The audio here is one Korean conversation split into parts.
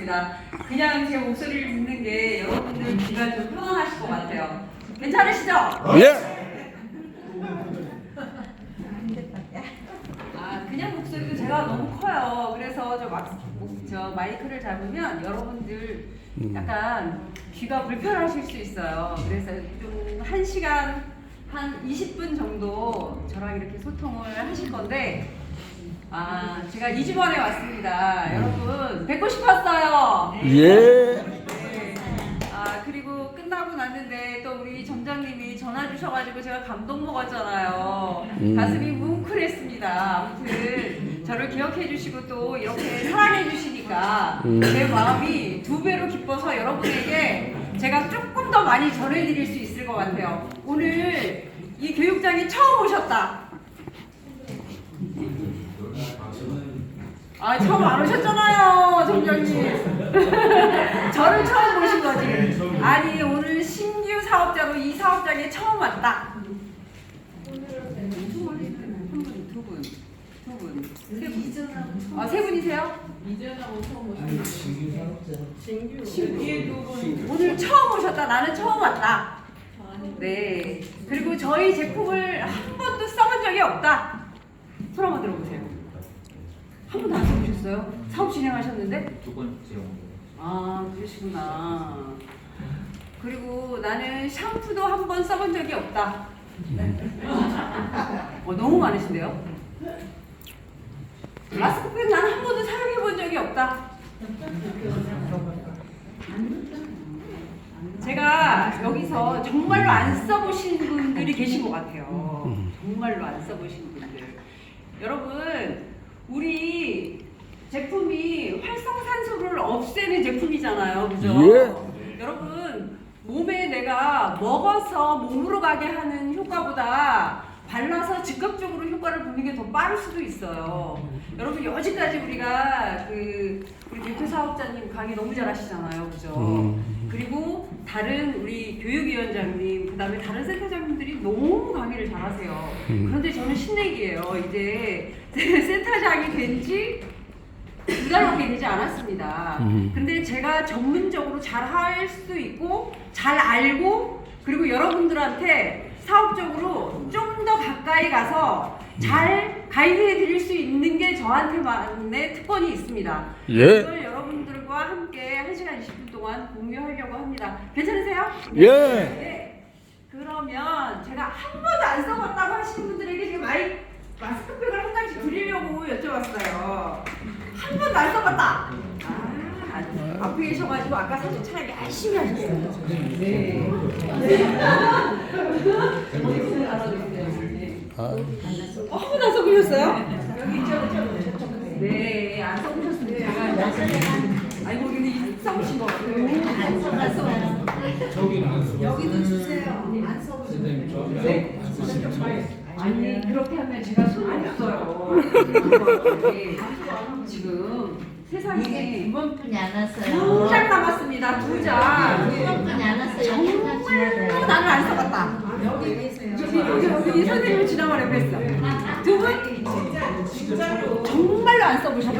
왔습니다. 그냥 제 목소리를 듣는 게 여러분들 귀가 좀 편안하실 것 같아요. 괜찮으시죠? 예. 그냥 목소리도 제가 너무 커요. 그래서 저 마이크를 잡으면 여러분들 약간 귀가 불편하실 수 있어요. 그래서 좀 1시간 한 20분 정도 저랑 이렇게 소통을 하실 건데 제가 2주 만에 왔습니다. 여러분 뵙고 싶었어요. 예. 네. 그리고 끝나고 났는데 또 우리 점장님이 전화 주셔가지고 제가 감동 먹었잖아요. 가슴이 뭉클했습니다. 아무튼 저를 기억해 주시고 또 이렇게 사랑해 주시니까 제 마음이 2배로 기뻐서 여러분에게 제가 조금 더 많이 전해드릴 수 있을 것 같아요. 오늘 이 교육장에 처음 오셨다. 처음 안 오셨잖아요, 점장님. 저를 처음 보신 거지. 아니, 오늘 신규 사업자로 이 사업장에 처음 왔다. 두 분. 세 분이세요? 이전하고 처음 오신 신규. 오늘 처음 오셨다. 나는 처음 왔다. 네. 그리고 저희 제품을 한 번도 써본 적이 없다. 손 한번 들어보세요. 한 번도 안 써보셨어요? 사업 진행하셨는데? 2번째요. 그러시구나. 그리고 나는 샴푸도 한 번 써본 적이 없다. 너무 많으신데요? 마스크팩 나는 한 번도 사용해 본 적이 없다. 제가 여기서 정말로 안 써보신 분들이 계신 것 같아요. 정말로 안 써보신 분들. 여러분, 우리 제품이 활성산소를 없애는 제품이잖아요. 그죠? 예. 여러분, 몸에 내가 먹어서 몸으로 가게 하는 효과보다 발라서 즉각적으로 효과를 보는 게 더 빠를 수도 있어요. 여러분, 여지까지 우리가 우리 대표사업자님 강의 너무 잘하시잖아요. 그죠? 그리고 다른 우리 교육위원장님, 그 다음에 다른 센터장님들이 너무 강의를 잘하세요. 그런데 저는 신내기예요. 이제 센터장이 된 지 2달밖에 되지 않았습니다. 근데 제가 전문적으로 잘 할 수 있고, 잘 알고, 그리고 여러분들한테 사업적으로 좀 더 가까이 가서 잘 가이드해 드릴 수 있는 게 저한테만의 특권이 있습니다. 예. 이걸 여러분들과 함께 1시간 20분 동안 공유하려고 합니다. 괜찮으세요? 예. 네. 그러면 제가 한 번도 안 써봤다고 하시는 분들에게 지금 마스크팩을 한 장씩 드리려고 여쭤봤어요. 한 번도 안 써봤다. 앞에 계셔가지고 아까 사진 촬영 열심히 하셨어요. 네. 한 번도 안 써보셨어요? 여기 네, 안 써보셨으면 제가 아이고 근데 써보신 것 같아요. 안 써봤어요. 여기도 주세요. 안 써보시면 네? 아니 그렇게 하면 제가 손이 없어요. 지금 세상에 이번 분이 안 왔어요. 2장 남았습니다. 2장. 이번 분이 안 왔어요. 정말로 나는 안 써봤다. 여기 계세요. 여기 선생님을 지나가려 했어. 두 분? 진짜로 정말로 안 써보셨다.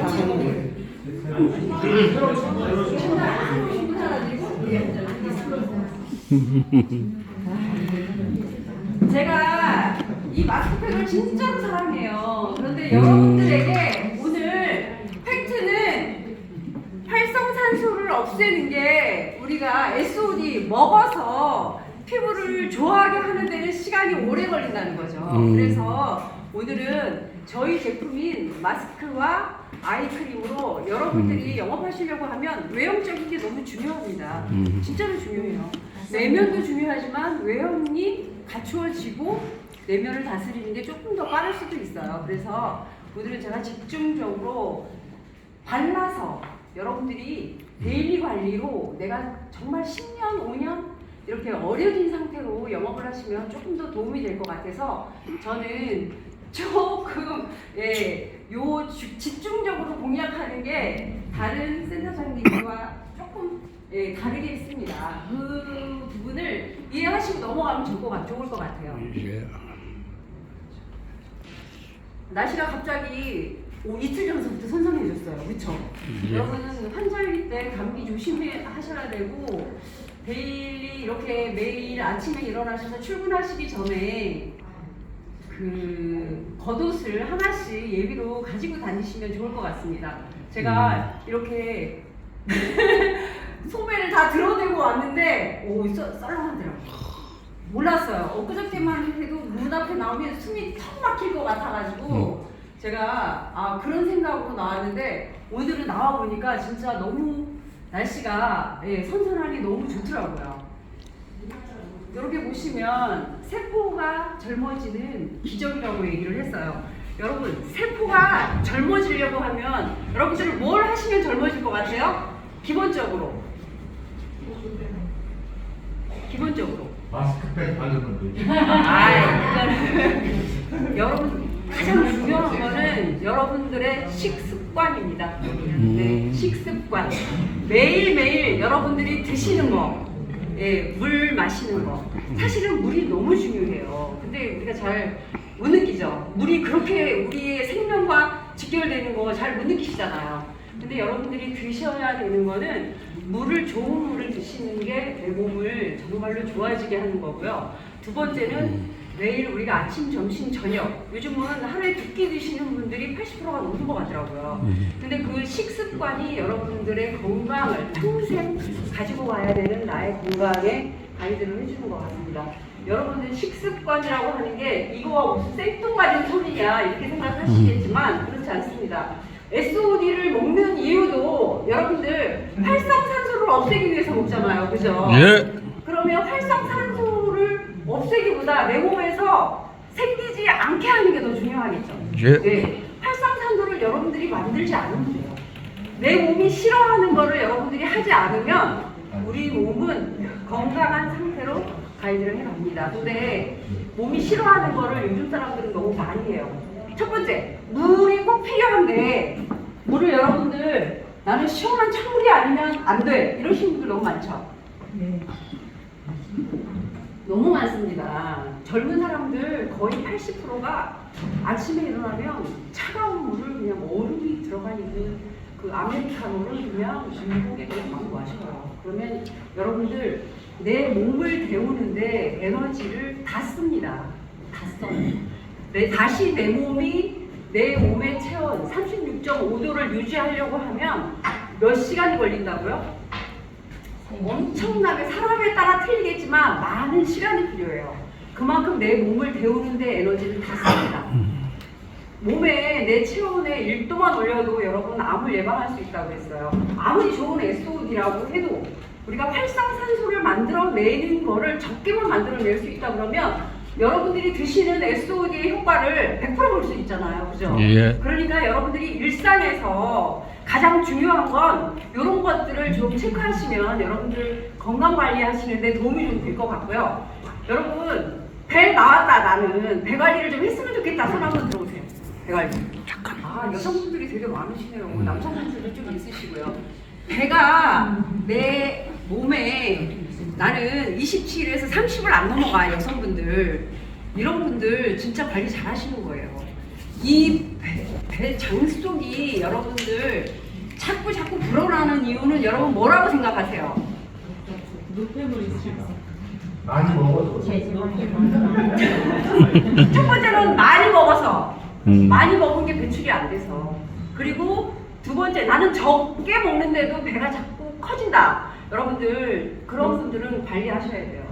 제가 이 마스크팩을 진짜로 사랑해요. 그런데 여러분들에게 오늘 팩트는 활성산소를 없애는 게 우리가 SOD 먹어서 피부를 좋아하게 하는 데는 시간이 오래 걸린다는 거죠. 그래서 오늘은 저희 제품인 마스크와 아이크림으로 여러분들이 영업하시려고 하면 외형적인 게 너무 중요합니다. 진짜로 중요해요. 내면도 중요하지만 외형이 갖추어지고 내면을 다스리는 게 조금 더 빠를 수도 있어요. 그래서 오늘은 제가 집중적으로 발라서 여러분들이 데일리 관리로 내가 정말 10년, 5년 이렇게 어려진 상태로 영업을 하시면 조금 더 도움이 될 것 같아서 저는 조금 집중적으로 공략하는 게 다른 센터장님과 조금 다르게 있습니다. 그 부분을 이해하시고 넘어가면 좋을 것 같아요. 예. 날씨가 갑자기 이틀 전서부터 선선해졌어요. 그렇죠? 예. 여러분은 환절기 때 감기 조심하셔야 되고 데일리 이렇게 매일 아침에 일어나셔서 출근하시기 전에 그 겉옷을 하나씩 예비로 가지고 다니시면 좋을 것 같습니다. 제가 이렇게 소매를 다 드러내고 왔는데 썰렁하더라고요. 몰랐어요. 엊그저께만 해도 문 앞에 나오면 숨이 턱 막힐 것 같아가지고 제가 그런 생각으로 나왔는데 오늘은 나와 보니까 진짜 너무 날씨가 선선하니 너무 좋더라고요. 이렇게 보시면 세포가 젊어지는 기적이라고 얘기를 했어요. 여러분 세포가 젊어지려고 하면 여러분들은 뭘 하시면 젊어질 것 같아요? 기본적으로 마스크팩 바르는 거지. 그거는 여러분 가장 중요한 거는 여러분들의 식습관입니다. 네, 식습관. 매일매일 여러분들이 드시는 거, 물 마시는 거. 사실은 물이 너무 중요해요. 근데 우리가 잘 못 느끼죠. 물이 그렇게 우리의 생명과 직결되는 거 잘 못 느끼시잖아요. 근데 여러분들이 드셔야 되는 거는 좋은 물을 드시는 게 내 몸을 정말로 좋아지게 하는 거고요. 두 번째는 매일 우리가 아침, 점심, 저녁 요즘은 하루에 2끼 드시는 분들이 80%가 넘는 것 같더라고요. 근데 그 식습관이 여러분들의 건강을 평생 가지고 가야 되는 나의 건강에 가이드를 해주는 것 같습니다. 여러분들 식습관이라고 하는 게 이거와 무슨 생뚱맞은 소리냐 이렇게 생각하시겠지만 그렇지 않습니다. SOD를 먹는 이유도 여러분들 활성산소를 없애기 위해서 먹잖아요. 그죠? 예. 그러면 활성산소를 없애기보다 내 몸에서 생기지 않게 하는 게 더 중요하겠죠. 예. 네. 활성산소를 여러분들이 만들지 않으면 돼요. 내 몸이 싫어하는 거를 여러분들이 하지 않으면 우리 몸은 건강한 상태로 가이드를 해갑니다. 근데 몸이 싫어하는 거를 요즘 사람들은 너무 많이 해요. 첫 번째, 물이 꼭 필요한데 물을 여러분들 나는 시원한 찬물이 아니면 안 돼 이러시는 분들 너무 많죠? 너무 많습니다. 젊은 사람들 거의 80%가 아침에 일어나면 차가운 물을 그냥 얼음이 들어가 있는 그 아메리카노를 그냥 중국에 많이 마셔요. 그러면 여러분들 내 몸을 데우는데 에너지를 다 씁니다. 다 써요. 다시 내 몸의 체온 36.5도를 유지하려고 하면 몇 시간이 걸린다고요? 엄청나게 사람에 따라 틀리겠지만 많은 시간이 필요해요. 그만큼 내 몸을 데우는데 에너지를 다 씁니다. 몸에 내 체온에 1도만 올려도 여러분 암을 예방할 수 있다고 했어요. 아무리 좋은 SOD라고 해도 우리가 활성산소를 만들어내는 거를 적게만 만들어낼 수 있다 그러면 여러분들이 드시는 SOD의 효과를 100% 볼 수 있잖아요. 그죠? 예. 그러니까 여러분들이 일상에서 가장 중요한 건 이런 것들을 좀 체크하시면 여러분들 건강관리 하시는데 도움이 좀 될 것 같고요. 여러분 배 나왔다 나는 배 관리를 좀 했으면 좋겠다 손 한번 들어보세요. 배 관리. 여성분들이 되게 많으시네요. 남성분들도 좀 있으시고요. 배가 내 몸에 나는 27에서 30을 안 넘어가 여성분들 이런 분들 진짜 관리 잘 하시는 거예요. 이 배 장속이 여러분들 자꾸 불어나는 이유는 여러분 뭐라고 생각하세요? 많이 먹어도. 첫 번째는 많이 먹어서 많이 먹은 게 배출이 안 돼서 그리고 두 번째 나는 적게 먹는데도 배가 자꾸 커진다. 여러분들 그런 분들은 관리하셔야 돼요.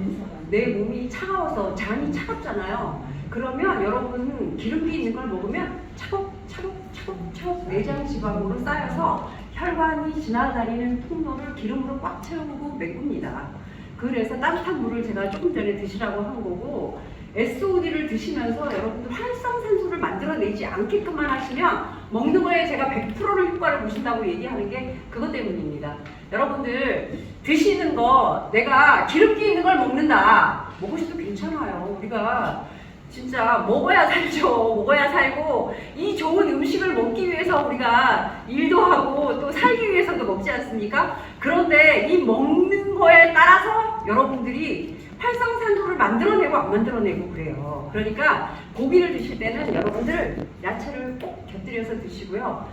내 몸이 차가워서 장이 차갑잖아요. 그러면 여러분 기름기 있는 걸 먹으면 차곡차곡 내장 지방으로 쌓여서 혈관이 지나다니는 통로를 기름으로 꽉 채우고 메꿉니다. 그래서 따뜻한 물을 제가 조금 전에 드시라고 한 거고 SOD를 드시면서 여러분들 활성산소를 만들어내지 않게끔만 하시면 먹는 거에 제가 100%를 효과를 보신다고 얘기하는 게 그것 때문입니다. 여러분들 드시는 거 내가 기름기 있는 걸 먹는다. 먹으셔도 괜찮아요. 우리가 진짜 먹어야 살죠. 먹어야 살고 이 좋은 음식을 먹기 위해서 우리가 일도 하고 또 살기 위해서도 먹지 않습니까? 그런데 이 먹는 거에 따라서 여러분들이 활성산소를 만들어내고 안 만들어내고 그래요. 그러니까 고기를 드실 때는 여러분들 야채를 꼭 곁들여서 드시고요.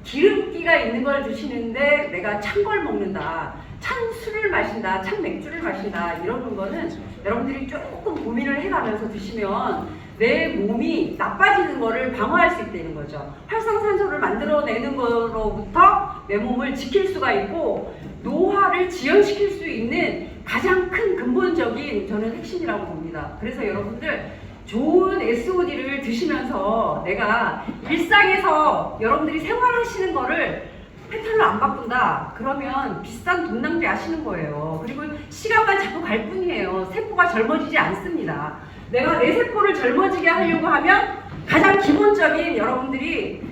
기름기가 있는 걸 드시는데 내가 찬 걸 먹는다, 찬 술을 마신다, 찬 맥주를 마신다 이러는 거는 여러분들이 조금 고민을 해가면서 드시면 내 몸이 나빠지는 거를 방어할 수 있다는 거죠. 활성산소를 만들어내는 거로부터 내 몸을 지킬 수가 있고 노화를 지연시킬 수 있는 가장 큰 근본적인 저는 핵심이라고 봅니다. 그래서 여러분들 좋은 SOD를 드시면서 내가 일상에서 여러분들이 생활하시는 거를 패턴을 안 바꾼다 그러면 비싼 돈 낭비하시는 거예요. 그리고 시간만 자꾸 갈 뿐이에요. 세포가 젊어지지 않습니다. 내가 내 세포를 젊어지게 하려고 하면 가장 기본적인 여러분들이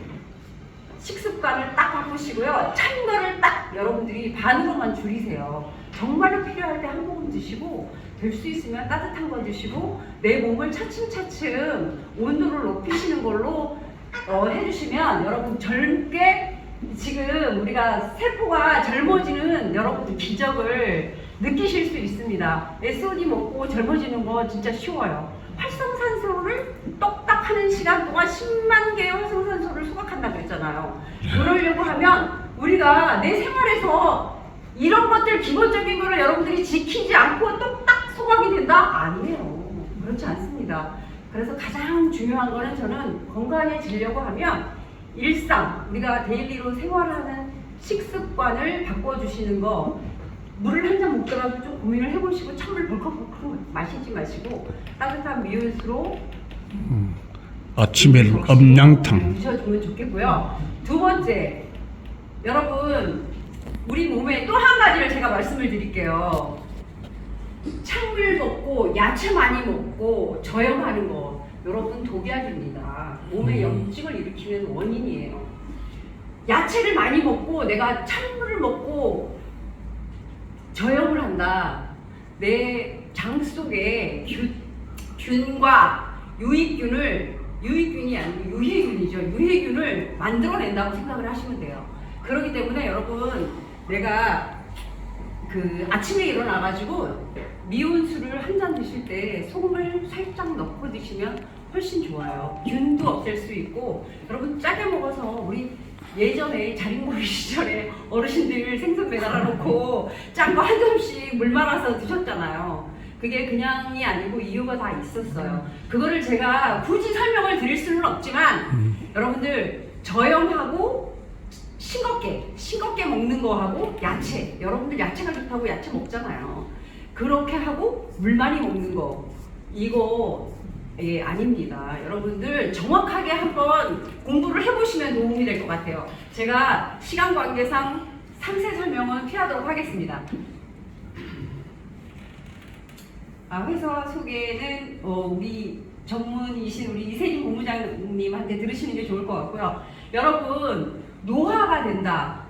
식습관을 딱 바꾸시고요. 찬 거를 딱 여러분들이 반으로만 줄이세요. 정말로 필요할 때 한 모금 드시고 될 수 있으면 따뜻한 거 드시고 내 몸을 차츰차츰 온도를 높이시는 걸로 해주시면 여러분 젊게 지금 우리가 세포가 젊어지는 여러분들 기적을 느끼실 수 있습니다. SOD 먹고 젊어지는 거 진짜 쉬워요. 활성산소를 똑딱 하는 시간 동안 10만 개의 활성산소를 소각한다고 했잖아요. 그러려고 하면 우리가 내 생활에서 이런 것들 기본적인 거를 여러분들이 지키지 않고 똑딱 소각이 된다? 아니에요. 그렇지 않습니다. 그래서 가장 중요한 거는 저는 건강해지려고 하면 일상, 우리가 데일리로 생활하는 식습관을 바꿔주시는 거 물을 한 잔 먹더라도 좀 고민을 해보시고 찬물 벌컥벌컥 마시지 마시고 따뜻한 미온수로 아침에는 엄냥탕. 드셔주면 좋겠고요. 두 번째, 여러분 우리 몸에 또 한 가지를 제가 말씀을 드릴게요. 찬물 먹고 야채 많이 먹고 저염하는 거 여러분 독약입니다. 몸에 염증을 일으키는 원인이에요. 야채를 많이 먹고 내가 찬물을 먹고 저염을 한다. 내 장 속에 균과 유익균이 아니고 유해균이죠. 유해균을 만들어낸다고 생각을 하시면 돼요. 그렇기 때문에 여러분 내가 그 아침에 일어나가지고 미온수를 한 잔 드실 때 소금을 살짝 넣고 드시면 훨씬 좋아요. 균도 없앨 수 있고 여러분 짜게 먹어서 우리 예전에 자린고비 시절에 어르신들 생선 매달아 놓고 짠 거 한 점씩 물 말아서 드셨잖아요. 그게 그냥이 아니고 이유가 다 있었어요. 그거를 제가 굳이 설명을 드릴 수는 없지만 여러분들 저염하고 싱겁게 먹는 거하고 야채, 여러분들 야채가 좋다고 야채 먹잖아요. 그렇게 하고 물 많이 먹는 거 이거 아닙니다. 여러분들 정확하게 한번 공부를 해보시면 도움이 될 것 같아요. 제가 시간 관계상 상세 설명은 피하도록 하겠습니다. 회사 소개는 우리 전문이신 우리 이세진 본부장님한테 들으시는 게 좋을 것 같고요. 여러분 노화가 된다.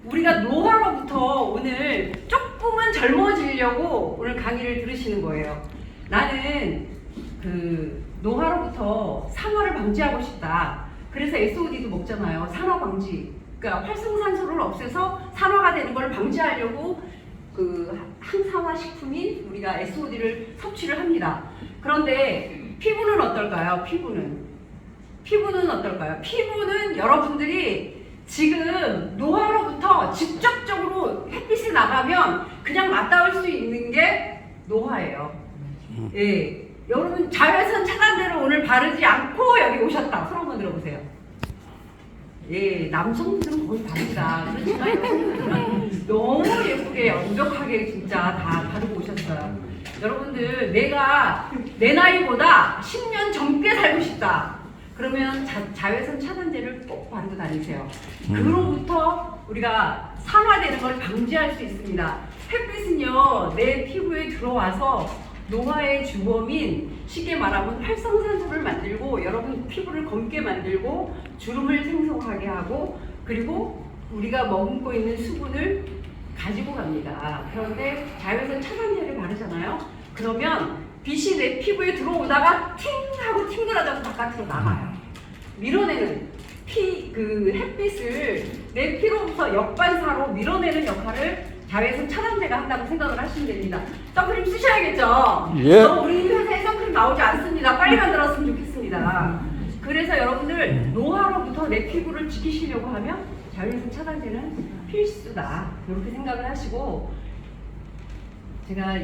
우리가 노화로부터 오늘 조금은 젊어지려고 오늘 강의를 들으시는 거예요. 나는 그 노화로부터 산화를 방지하고 싶다. 그래서 SOD도 먹잖아요. 산화 방지. 그러니까 활성산소를 없애서 산화가 되는 걸 방지하려고 그 항산화 식품인 우리가 SOD를 섭취를 합니다. 그런데 피부는 어떨까요? 피부는 어떨까요? 피부는 여러분들이 지금 노화로부터 직접적으로 햇빛에 나가면 그냥 맞닿을 수 있는 게 노화예요. 예, 여러분 자외선 차단제를 오늘 바르지 않고 여기 오셨다. 손 한번 들어보세요. 예, 남성들은 거의 바릅니다. 그렇지만 여러분들은 너무 예쁘게 완벽하게 진짜 다 바르고 오셨어요. 여러분들 내가 내 나이보다 10년 젊게 살고 싶다. 그러면 자외선 차단제를 꼭 바르고 다니세요. 그로부터 우리가 산화되는 걸 방지할 수 있습니다. 햇빛은요 내 피부에 들어와서 노화의 주범인 쉽게 말하면 활성산소를 만들고 여러분 피부를 검게 만들고 주름을 생성하게 하고 그리고 우리가 머금고 있는 수분을 가지고 갑니다. 그런데 자외선 차단제를 바르잖아요. 그러면 빛이 내 피부에 들어오다가 팅 하고 튕그러져서 바깥으로 나가요. 밀어내는 햇빛을 내 피로부터 역반사로 밀어내는 역할을 자외선 차단제가 한다고 생각을 하시면 됩니다. 선크림 쓰셔야겠죠? 예. 우리 회사에 선크림 나오지 않습니다. 빨리 만들었으면 좋겠습니다. 그래서 여러분들 노화로부터 내 피부를 지키시려고 하면 자외선 차단제는 필수다. 이렇게 생각을 하시고 제가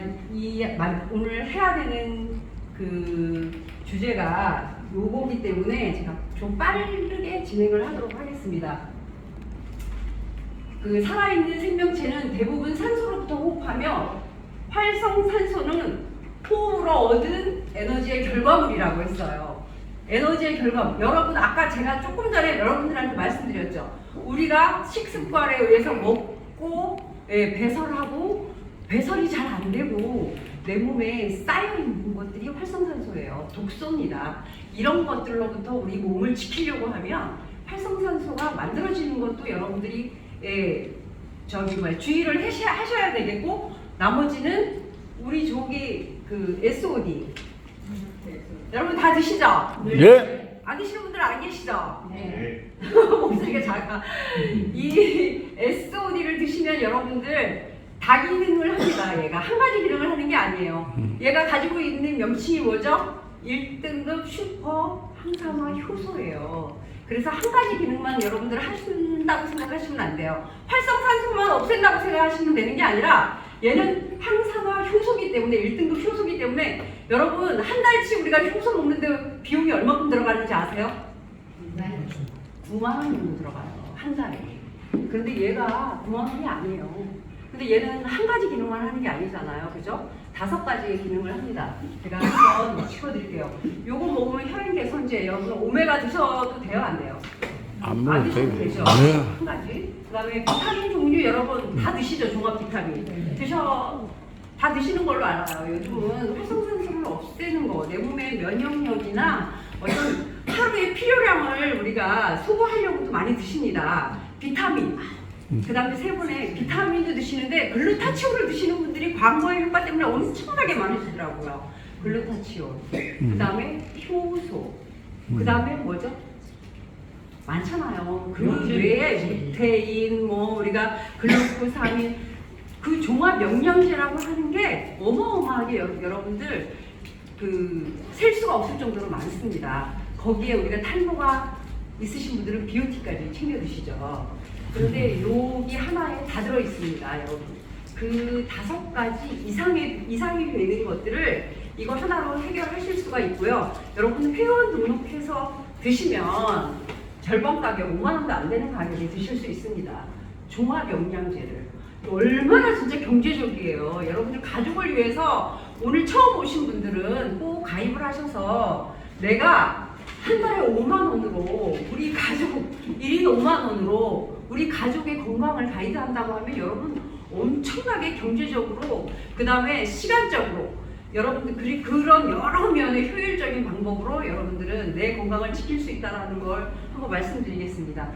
오늘 해야 되는 그 주제가 요거기 때문에 제가 좀 빠르게 진행을 하도록 하겠습니다. 그 살아있는 생명체는 대부분 산소로부터 호흡하며 활성산소는 호흡으로 얻은 에너지의 결과물이라고 했어요. 에너지의 결과물. 여러분 아까 제가 조금 전에 여러분들한테 말씀드렸죠. 우리가 식습관에 의해서 먹고 배설하고 배설이 잘 안 되고 내 몸에 쌓여있는 것들이 활성산소예요. 독소입니다. 이런 것들로부터 우리 몸을 지키려고 하면 활성산소가 만들어지는 것도 여러분들이 주의를 하셔야 되겠고 나머지는 우리 저기 그 SOD 여러분 다 드시죠? 예. 안 드시는 분들 안 계시죠? 네. 목소리가 작아. 이 SOD를 드시면 여러분들 다기능을 합니다. 얘가 한 가지 기능을 하는 게 아니에요. 얘가 가지고 있는 명칭이 뭐죠? 1등급 슈퍼 항산화 효소예요. 그래서 한 가지 기능만 여러분들 하신다고 생각하시면 안 돼요. 활성산소만 없앤다고 생각하시면 되는 게 아니라 얘는 항산화 효소기 때문에 1등급 효소기 때문에 여러분 한 달치 우리가 효소 먹는데 비용이 얼마큼 들어가는지 아세요? 9만 원 정도 들어가요. 한 달에. 그런데 얘가 9만 원이 아니에요. 근데 얘는 한 가지 기능만 하는 게 아니잖아요. 그죠? 5가지의 기능을 합니다. 제가 한번 짚어드릴게요. 요거 먹으면 혈행 개선제. 여러분 오메가 드셔도 돼요? 안 돼요? 안 먹어도 드셔도 되고. 되죠? 네. 한 가지. 그 다음에 비타민 종류 여러분 다 드시죠? 종합 비타민. 다 드시는 걸로 알아요. 요즘은 활성산소를 없애는 거, 내 몸의 면역력이나 어떤 하루의 필요량을 우리가 소모하려고도 많이 드십니다. 비타민. 그 다음에 세 번에 비타민도 드시는데 글루타치온을 드시는 분들이 광고의 효과 때문에 엄청나게 많으시더라고요. 글루타치온. 그 다음에 효소. 그 다음에 뭐죠? 많잖아요. 그 외에 루테인, 우리가 글루코사민, 그 종합 영양제라고 하는 게 어마어마하게 여러분들 셀 수가 없을 정도로 많습니다. 거기에 우리가 탈모가 있으신 분들은 비오티까지 챙겨 드시죠. 그런데 여기 하나에 다 들어 있습니다, 여러분. 그 5가지 이상이 되는 것들을 이거 하나로 해결하실 수가 있고요. 여러분 회원 등록해서 드시면 절반 가격, 5만 원도 안 되는 가격에 드실 수 있습니다. 종합 영양제를. 얼마나 진짜 경제적이에요. 여러분들 가족을 위해서 오늘 처음 오신 분들은 꼭 가입을 하셔서 내가 한 달에 5만 원으로 우리 가족 1인 5만 원으로 우리 가족의 건강을 가이드한다고 하면 여러분 엄청나게 경제적으로 그 다음에 시간적으로 여러분들 그런 여러 면의 효율적인 방법으로 여러분들은 내 건강을 지킬 수 있다는 걸 한번 말씀드리겠습니다.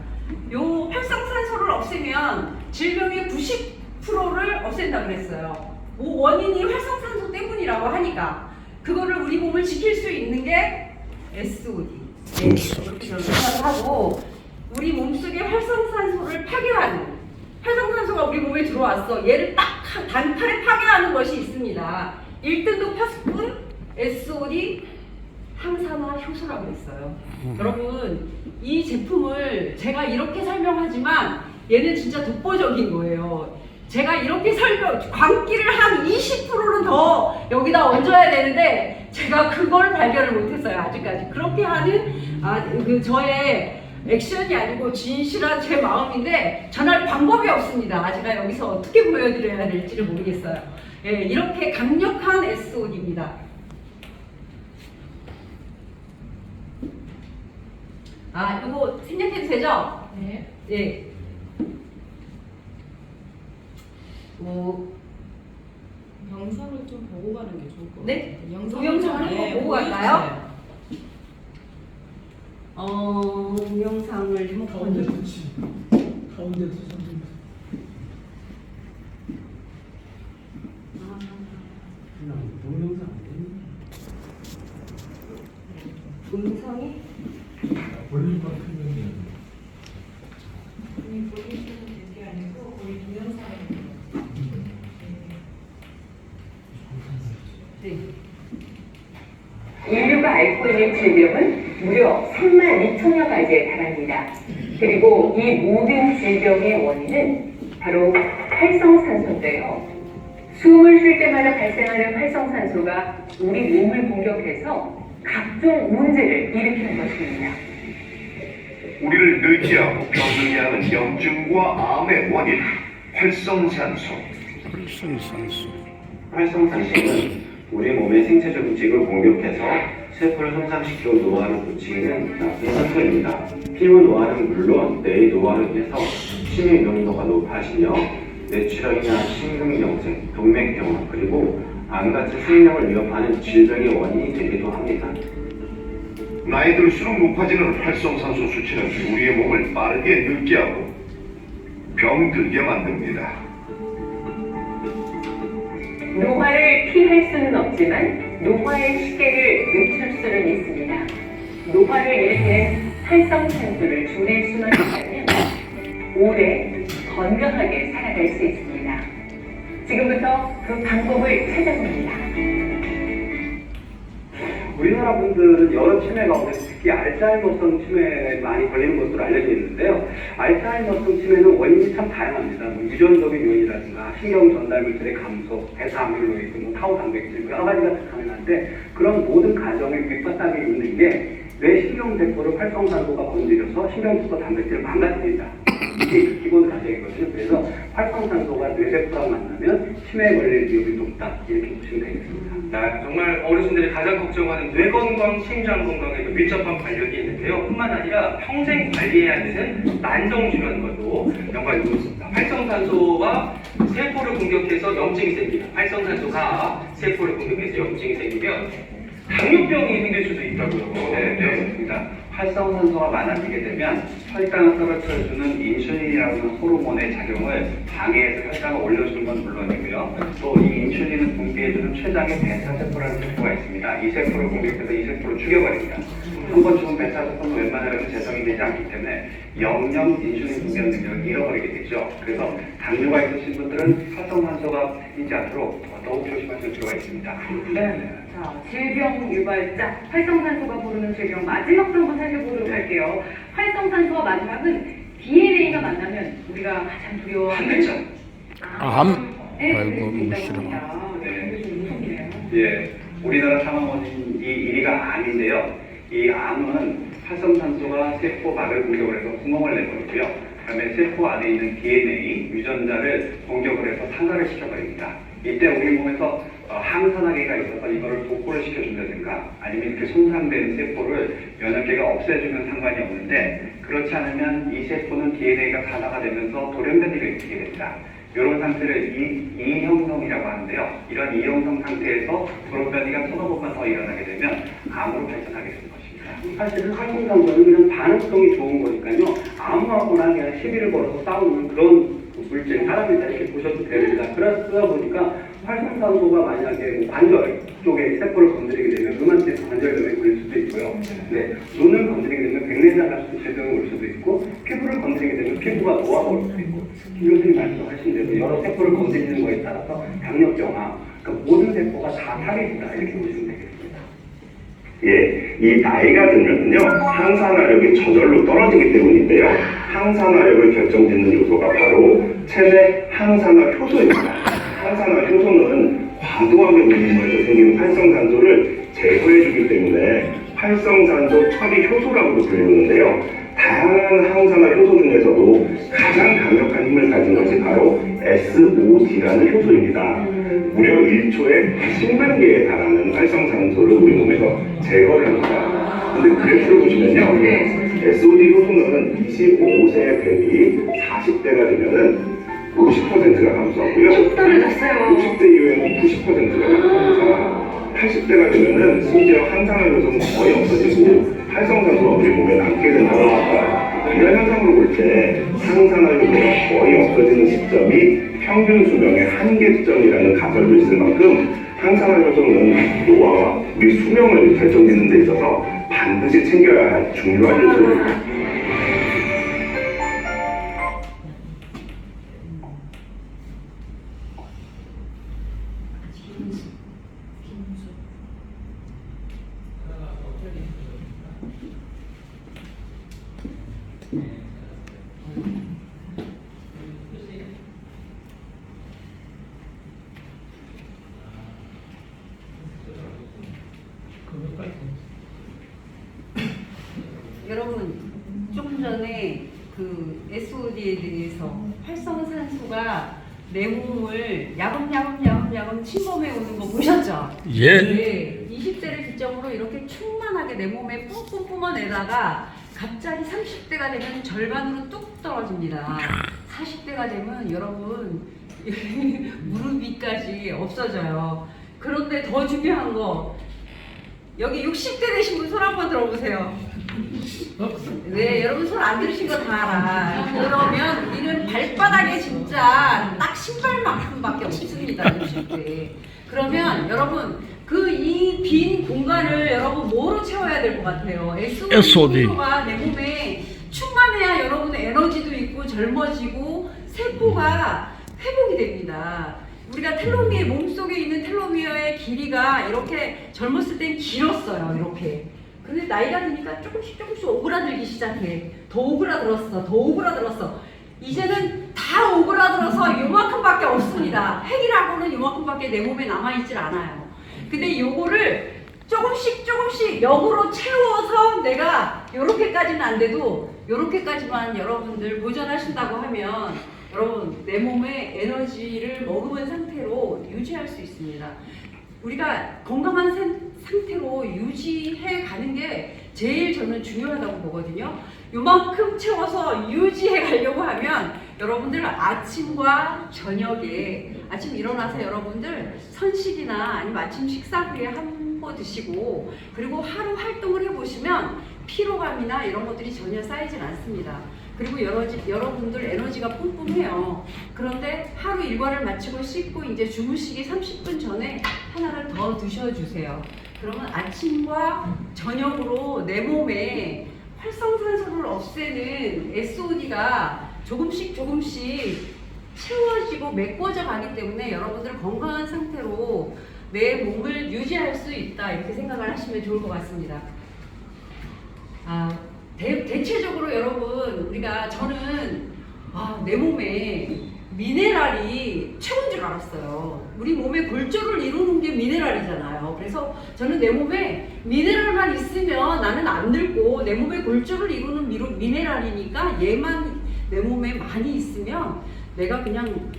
요 활성산소를 없애면 질병의 90%를 없앤다고 그랬어요. 원인이 활성산소 때문이라고 하니까 그거를 우리 몸을 지킬 수 있는 게 SOD. 네, 그렇게 저는 생각을 하고 우리 몸속에 활성산소를 파괴하는 활성산소가 우리 몸에 들어왔어. 얘를 딱 단칼에 파괴하는 것이 있습니다. 1등급 파스푼 SOD 항산화 효소라고 했어요. 여러분 이 제품을 제가 이렇게 설명하지만 얘는 진짜 독보적인 거예요. 제가 이렇게 광기를 한 20%는 더 여기다 얹어야 되는데 제가 그걸 발견을 못했어요. 아직까지. 그렇게 하는 저의 액션이 아니고 진실한 제 마음인데 전할 방법이 없습니다. 제가 여기서 어떻게 보여드려야 될지를 모르겠어요. 예, 이렇게 강력한 SOD입니다. 이거 생략해도 되죠? 네. 예. 영상을 좀 보고 가는 게 좋을 것 같아요. 네? 영상을 동영상을 좀, 한번 보고 갈까요? 동영상을 좀 가운데 붙이 가운데 두선 그냥 동영상 음성이 볼륨만 크면 보여주는 게 아니고 우리 동영상에 우리가 앓고 있는 질병은 무려 32,000여 가지에 달합니다. 그리고 이 모든 질병의 원인은 바로 활성산소인데요. 숨을 쉴 때마다 발생하는 활성산소가 우리 몸을 공격해서 각종 문제를 일으키는 것입니다. 우리를 늙게 하고 병들게 하는 염증과 암의 원인, 활성산소. 활성산소는 우리 몸의 생체 조직을 공격해서 세포를 손상시키고 노화를 고치는 나쁜 산소입니다. 피부 노화는 물론 뇌의 노화로 인해서 치매 위험도가 높아지며 뇌출혈이나 심근경색, 동맥경화 그리고 암 같은 생명을 위협하는 질병의 원인이 되기도 합니다. 나이 들수록 높아지는 활성산소 수치는 우리의 몸을 빠르게 늙게 하고 병들게 만듭니다. 노화를 피할 수는 없지만 노화의 시계를 늦출 수는 있습니다. 노화를 일으키는 활성산소를 줄일 수만 있다면 오래 건강하게 살아갈 수 있습니다. 지금부터 그 방법을 찾아봅니다. 우리나라 분들은 여러 치매 가운데 특히 알츠하이머성 치매에 많이 걸리는 것으로 알려져 있는데요. 알츠하이머성 치매는 원인이 참 다양합니다. 유전적인 요인이라든가 신경 전달 물질의 감소, 베타 아밀로이드, 타우 단백질 여러 가지가 가능한데 그런 모든 과정의 밑바탕에 있는 게 뇌 신경세포를 활성산소가 건드려서 신경세포 단백질을 망가뜨린다. 이게 그 기본 과정이거든요. 그래서 활성산소가 뇌세포랑 만나면 치매에 걸릴 위험이 높다. 이렇게 보시면 되겠습니다. 정말 어르신들이 가장 걱정하는 뇌 건강, 심장 건강에도 밀접한 관련이 있는데요. 뿐만 아니라 평생 관리해야 되는 만성질환과도 연관이 있습니다. 활성산소가 세포를 공격해서 염증이 생기면, 활성산소가 세포를 공격해서 염증이 생기면 당뇨병이 생길 수도 있다고요. 네, 그렇습니다. 활성산소가 많아지게 되면 혈당을 떨어뜨려주는 인슐린이라는 호르몬의 작용을 방해해서 혈당을 올려주는 건 물론이고요. 또 이 인슐린을 분비해주는 췌장에 베타세포라는 세포가 있습니다. 이 세포를 공격해서 이 세포를 죽여버립니다. 한 번 죽은 베타세포는 웬만하면 재성이 되지 않기 때문에 영영 인슐린 분비하는 능력을 잃어버리게 되죠. 그래서 당뇨가 있으신 분들은 활성산소가 있지 않도록 더욱 조심하실 필요가 있습니다. 자, 질병 유발자, 활성산소가 부르는 질병 마지막도 한번 살펴보도록 할게요. 활성산소와 마지막은 DNA가 만나면 우리가 가장 두려워하는 한 글자. 아이고, 너무 싫어. 무섭네요. 예, 우리나라 사망 원인이 1위가 암인데요. 이 암은 활성산소가 세포막을 공격을 해서 구멍을 내버리고요. 그다음에 세포 안에 있는 DNA 유전자를 공격을 해서 상가를 시켜버립니다. 이때 우리 몸에서 항산화기가 있어서 이거를 복구를 시켜준다든가 아니면 이렇게 손상된 세포를 면역계가 없애주면 상관이 없는데 그렇지 않으면 이 세포는 DNA가 산화가 되면서 돌연변이를 일으키게 됩니다. 이런 상태를 이형성이라고 하는데요. 이런 이형성 상태에서 돌연변이가 서너 번만 더 일어나게 되면 암으로 발전하게 되는 것입니다. 사실은 활성산소는 그냥 반응성이 좋은 거니까요. 아무하고나 그냥 시비를 걸어서 싸우는 그런 물질, 사람이다 이렇게 보셔도 됩니다. 그러다 보니까 활성산소가 만약에 뭐 관절 쪽에 세포를 건드리게 되면 류마티스 관절염에 걸릴 수도 있고요. 네, 눈을 건드리게 되면 백내장 같은 질병이 올 수도 있고 피부를 건드리게 되면 피부가 노화가 올 수도 있고 김 교수님 말씀하신 대로 여러 세포를 건드리는 거에 따라서 당뇨병화, 그러니까 모든 세포가 다 타겟이다 이렇게 보시면 되겠습니다. 예, 이 나이가 들면요 항산화력이 저절로 떨어지기 때문인데요. 항산화력을 결정짓는 요소가 바로 체내 항산화 효소입니다. 항산화 효소는 과도하게 분비해서 생기는 활성산소를 제거해주기 때문에 활성산소 처리 효소라고도 불리는데요. 다양한 항산화 효소 중에서도 가장 강력한 힘을 가진 것이 바로 SOD라는 효소입니다. 무려 1초에 10만 개에 달하는 활성산소를 우리 몸에서 제거를 합니다. 근데 그래프를 보시면요. SOD 효소는 25세 대비 40대가 되면은 50%가 감소하고요. 떨어졌어요. 60대 이후에는 90%가 감소합니다. 80대가 되면은 심지어 항산화 효소는 거의 없어지고 활성산소가 우리 몸에 남게 된다. 이런 현상으로 볼 때 항산화 효소가 거의 없어지는 시점이 평균 수명의 한계점이라는 가설도 있을 만큼 항산화 효소는 노화와 우리 수명을 결정짓는 데 있어서 반드시 챙겨야 할 중요한 요소입니다. 전에 그 SOD에 대해서 활성산소가 내 몸을 야금야금 침범해 오는 거 보셨죠? 예. 네, 20대를 기점으로 이렇게 충만하게 내 몸에 뿜뿜 뿜어내다가 갑자기 30대가 되면 절반으로 뚝 떨어집니다. 40대가 되면 여러분 무릎 위까지 없어져요. 그런데 더 중요한 거, 여기 60대 되신 분 손 한번 들어보세요. 네, 여러분 손 안 들으신 거 다 알아. 그러면 우리는 발바닥에 진짜 딱 신발만큼밖에 없습니다. 60대. 그러면 여러분 그 이 빈 공간을 여러분 뭐로 채워야 될 것 같아요? SOD가 내 몸에 충만해야 여러분의 에너지도 있고 젊어지고 세포가 회복이 됩니다. 우리가 텔로미어, 몸속에 있는 텔로미어의 길이가 이렇게 젊었을 땐 길었어요. 이렇게. 근데 나이가 드니까 조금씩 오그라들기 시작해. 더 오그라들었어. 이제는 다 오그라들어서 요만큼밖에 없습니다. 핵이라고는 요만큼밖에 내 몸에 남아있질 않아요. 근데 요거를 조금씩 역으로 채워서 내가 요렇게까지는 안 돼도 요렇게까지만 여러분들 보존하신다고 하면 여러분 내 몸에 에너지를 머금은 상태로 유지할 수 있습니다. 우리가 건강한 상태로 유지해 가는 게 제일 저는 중요하다고 보거든요. 요만큼 채워서 유지해 가려고 하면 여러분들 아침과 저녁에 아침 일어나서 여러분들 선식이나 아니면 아침 식사 후에 한 번 드시고 그리고 하루 활동을 해보시면 피로감이나 이런 것들이 전혀 쌓이진 않습니다. 그리고 여러분들 에너지가 뿜뿜해요. 그런데 하루 일과를 마치고 씻고 이제 주무시기 30분 전에 하나를 더 드셔주세요. 그러면 아침과 저녁으로 내 몸에 활성산소를 없애는 SOD가 조금씩 채워지고 메꿔져 가기 때문에 여러분들 건강한 상태로 내 몸을 유지할 수 있다 이렇게 생각을 하시면 좋을 것 같습니다. 대체적으로 여러분 저는 내 몸에 미네랄이 최고인 줄 알았어요. 우리 몸의 골조를 이루는 게 미네랄이잖아요. 그래서 저는 내 몸에 미네랄만 있으면 나는 안 늙고 내 몸에 골조를 이루는 미네랄이니까 얘만 내 몸에 많이 있으면 내가 그냥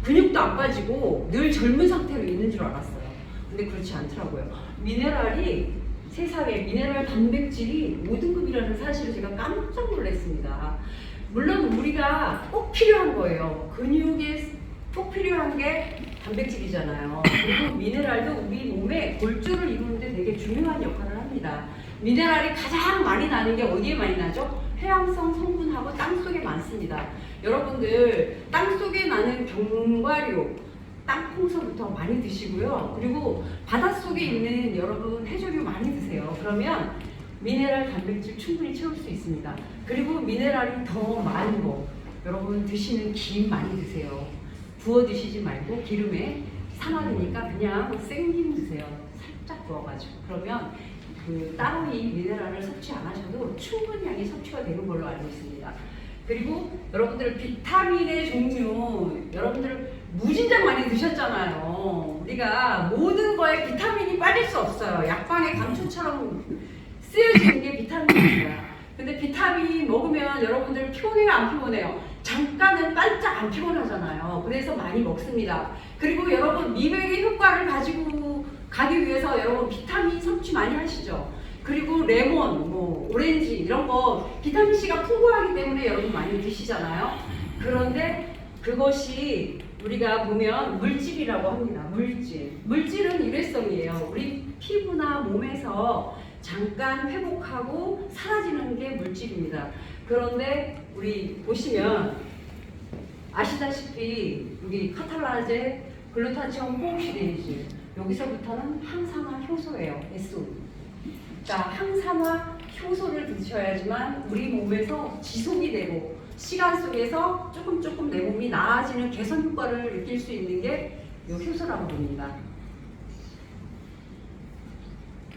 근육도 안 빠지고 늘 젊은 상태로 있는 줄 알았어요. 근데 그렇지 않더라고요. 미네랄이 세상에 미네랄 단백질이 5등급이라는 사실을 제가 깜짝 놀랐습니다. 물론 우리가 꼭 필요한 거예요. 근육에 꼭 필요한 게 단백질이잖아요. 그리고 미네랄도 우리 몸에 골조를 이루는데 되게 중요한 역할을 합니다. 미네랄이 가장 많이 나는 게 어디에 많이 나죠? 해양성 성분하고 땅속에 많습니다. 여러분들 땅속에 나는 견과류 땅콩서부터 많이 드시고요. 그리고 바닷속에 있는 여러분 해조류 많이 드세요. 그러면 미네랄 단백질 충분히 채울 수 있습니다. 그리고 미네랄이 더 많은 거 여러분 드시는 김 많이 드세요. 부어 드시지 말고 기름에 산화되니까 그냥 생김 드세요. 살짝 부어가지고. 그러면 따로 이 미네랄을 섭취 안 하셔도 충분히 섭취가 되는 걸로 알고 있습니다. 그리고 여러분들 비타민의 종류 여러분들 무진장 많이 드셨잖아요. 우리가 모든 거에 비타민이 빠질 수 없어요. 약방의 감초처럼 쓰여지는 게 비타민입니다. 근데 비타민 먹으면 여러분들 피곤해요, 안 피곤해요? 잠깐은 반짝 안 피곤하잖아요. 그래서 많이 먹습니다. 그리고 여러분 미백의 효과를 가지고 가기 위해서 여러분 비타민 섭취 많이 하시죠. 그리고 레몬, 오렌지 이런 거 비타민C가 풍부하기 때문에 여러분 많이 드시잖아요. 그런데 그것이 우리가 보면 물질이라고 합니다. 물질은 일회성이에요. 우리 피부나 몸에서 잠깐 회복하고 사라지는 게 물질입니다. 그런데 우리 보시면 아시다시피 여기 카탈라제, 글루타치온 호옥시데이즈 여기서부터는 항산화 효소예요. SOD. 그러니까 항산화 효소를 드셔야지만 우리 몸에서 지속이 되고 시간 속에서 조금 내 몸이 나아지는 개선 효과를 느낄 수 있는 게 이 효소라고 봅니다.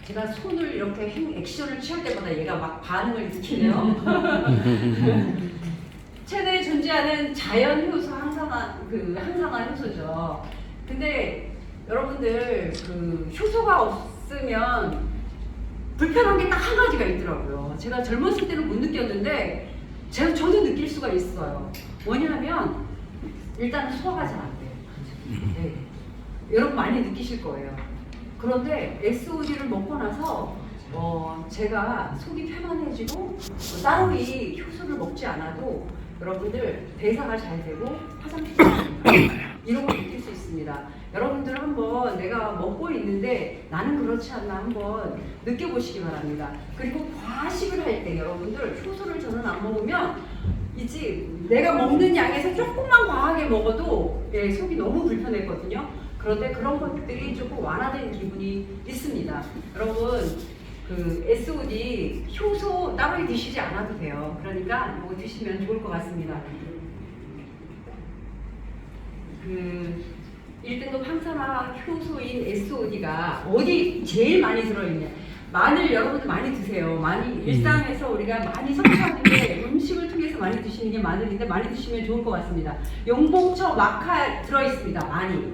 제가 손을 이렇게 액션을 취할 때마다 얘가 막 반응을 일으키네요. 체내에 존재하는 자연 효소 항산화 효소죠. 근데 여러분들 효소가 없으면 불편한 게 딱 한 가지가 있더라고요. 제가 젊었을 때는 못 느꼈는데 저도 느낄 수가 있어요. 뭐냐면 일단은 소화가 잘 안 돼요. 네. 여러분 많이 느끼실 거예요. 그런데 SOD를 먹고 나서 제가 속이 편안해지고 따로 이 효소를 먹지 않아도 여러분들 대사가 잘 되고 화장실이 잘 됩니다. 이런 걸 느낄 수 있습니다. 여러분들 한번 내가 먹고 있는데 나는 그렇지 않나 한번 느껴보시기 바랍니다. 그리고 과식을 할 때 여러분들 효소를 저는 안 먹으면 이제 내가 먹는 양에서 조금만 과하게 먹어도 속이 너무 불편했거든요. 그런데 그런 것들이 조금 완화된 기분이 있습니다. 여러분 그 SOD 효소 따로 드시지 않아도 돼요. 그러니까 이거 드시면 좋을 것 같습니다. 그 1등급 항산화 효소인 SOD가 어디 제일 많이 들어있냐? 마늘 여러분들 많이 드세요. 많이 일상에서 우리가 많이 섭취하는 게 음식을 통해서 많이 드시는 게 마늘인데 많이 드시면 좋을 것 같습니다. 용봉초, 마카 들어있습니다. 많이.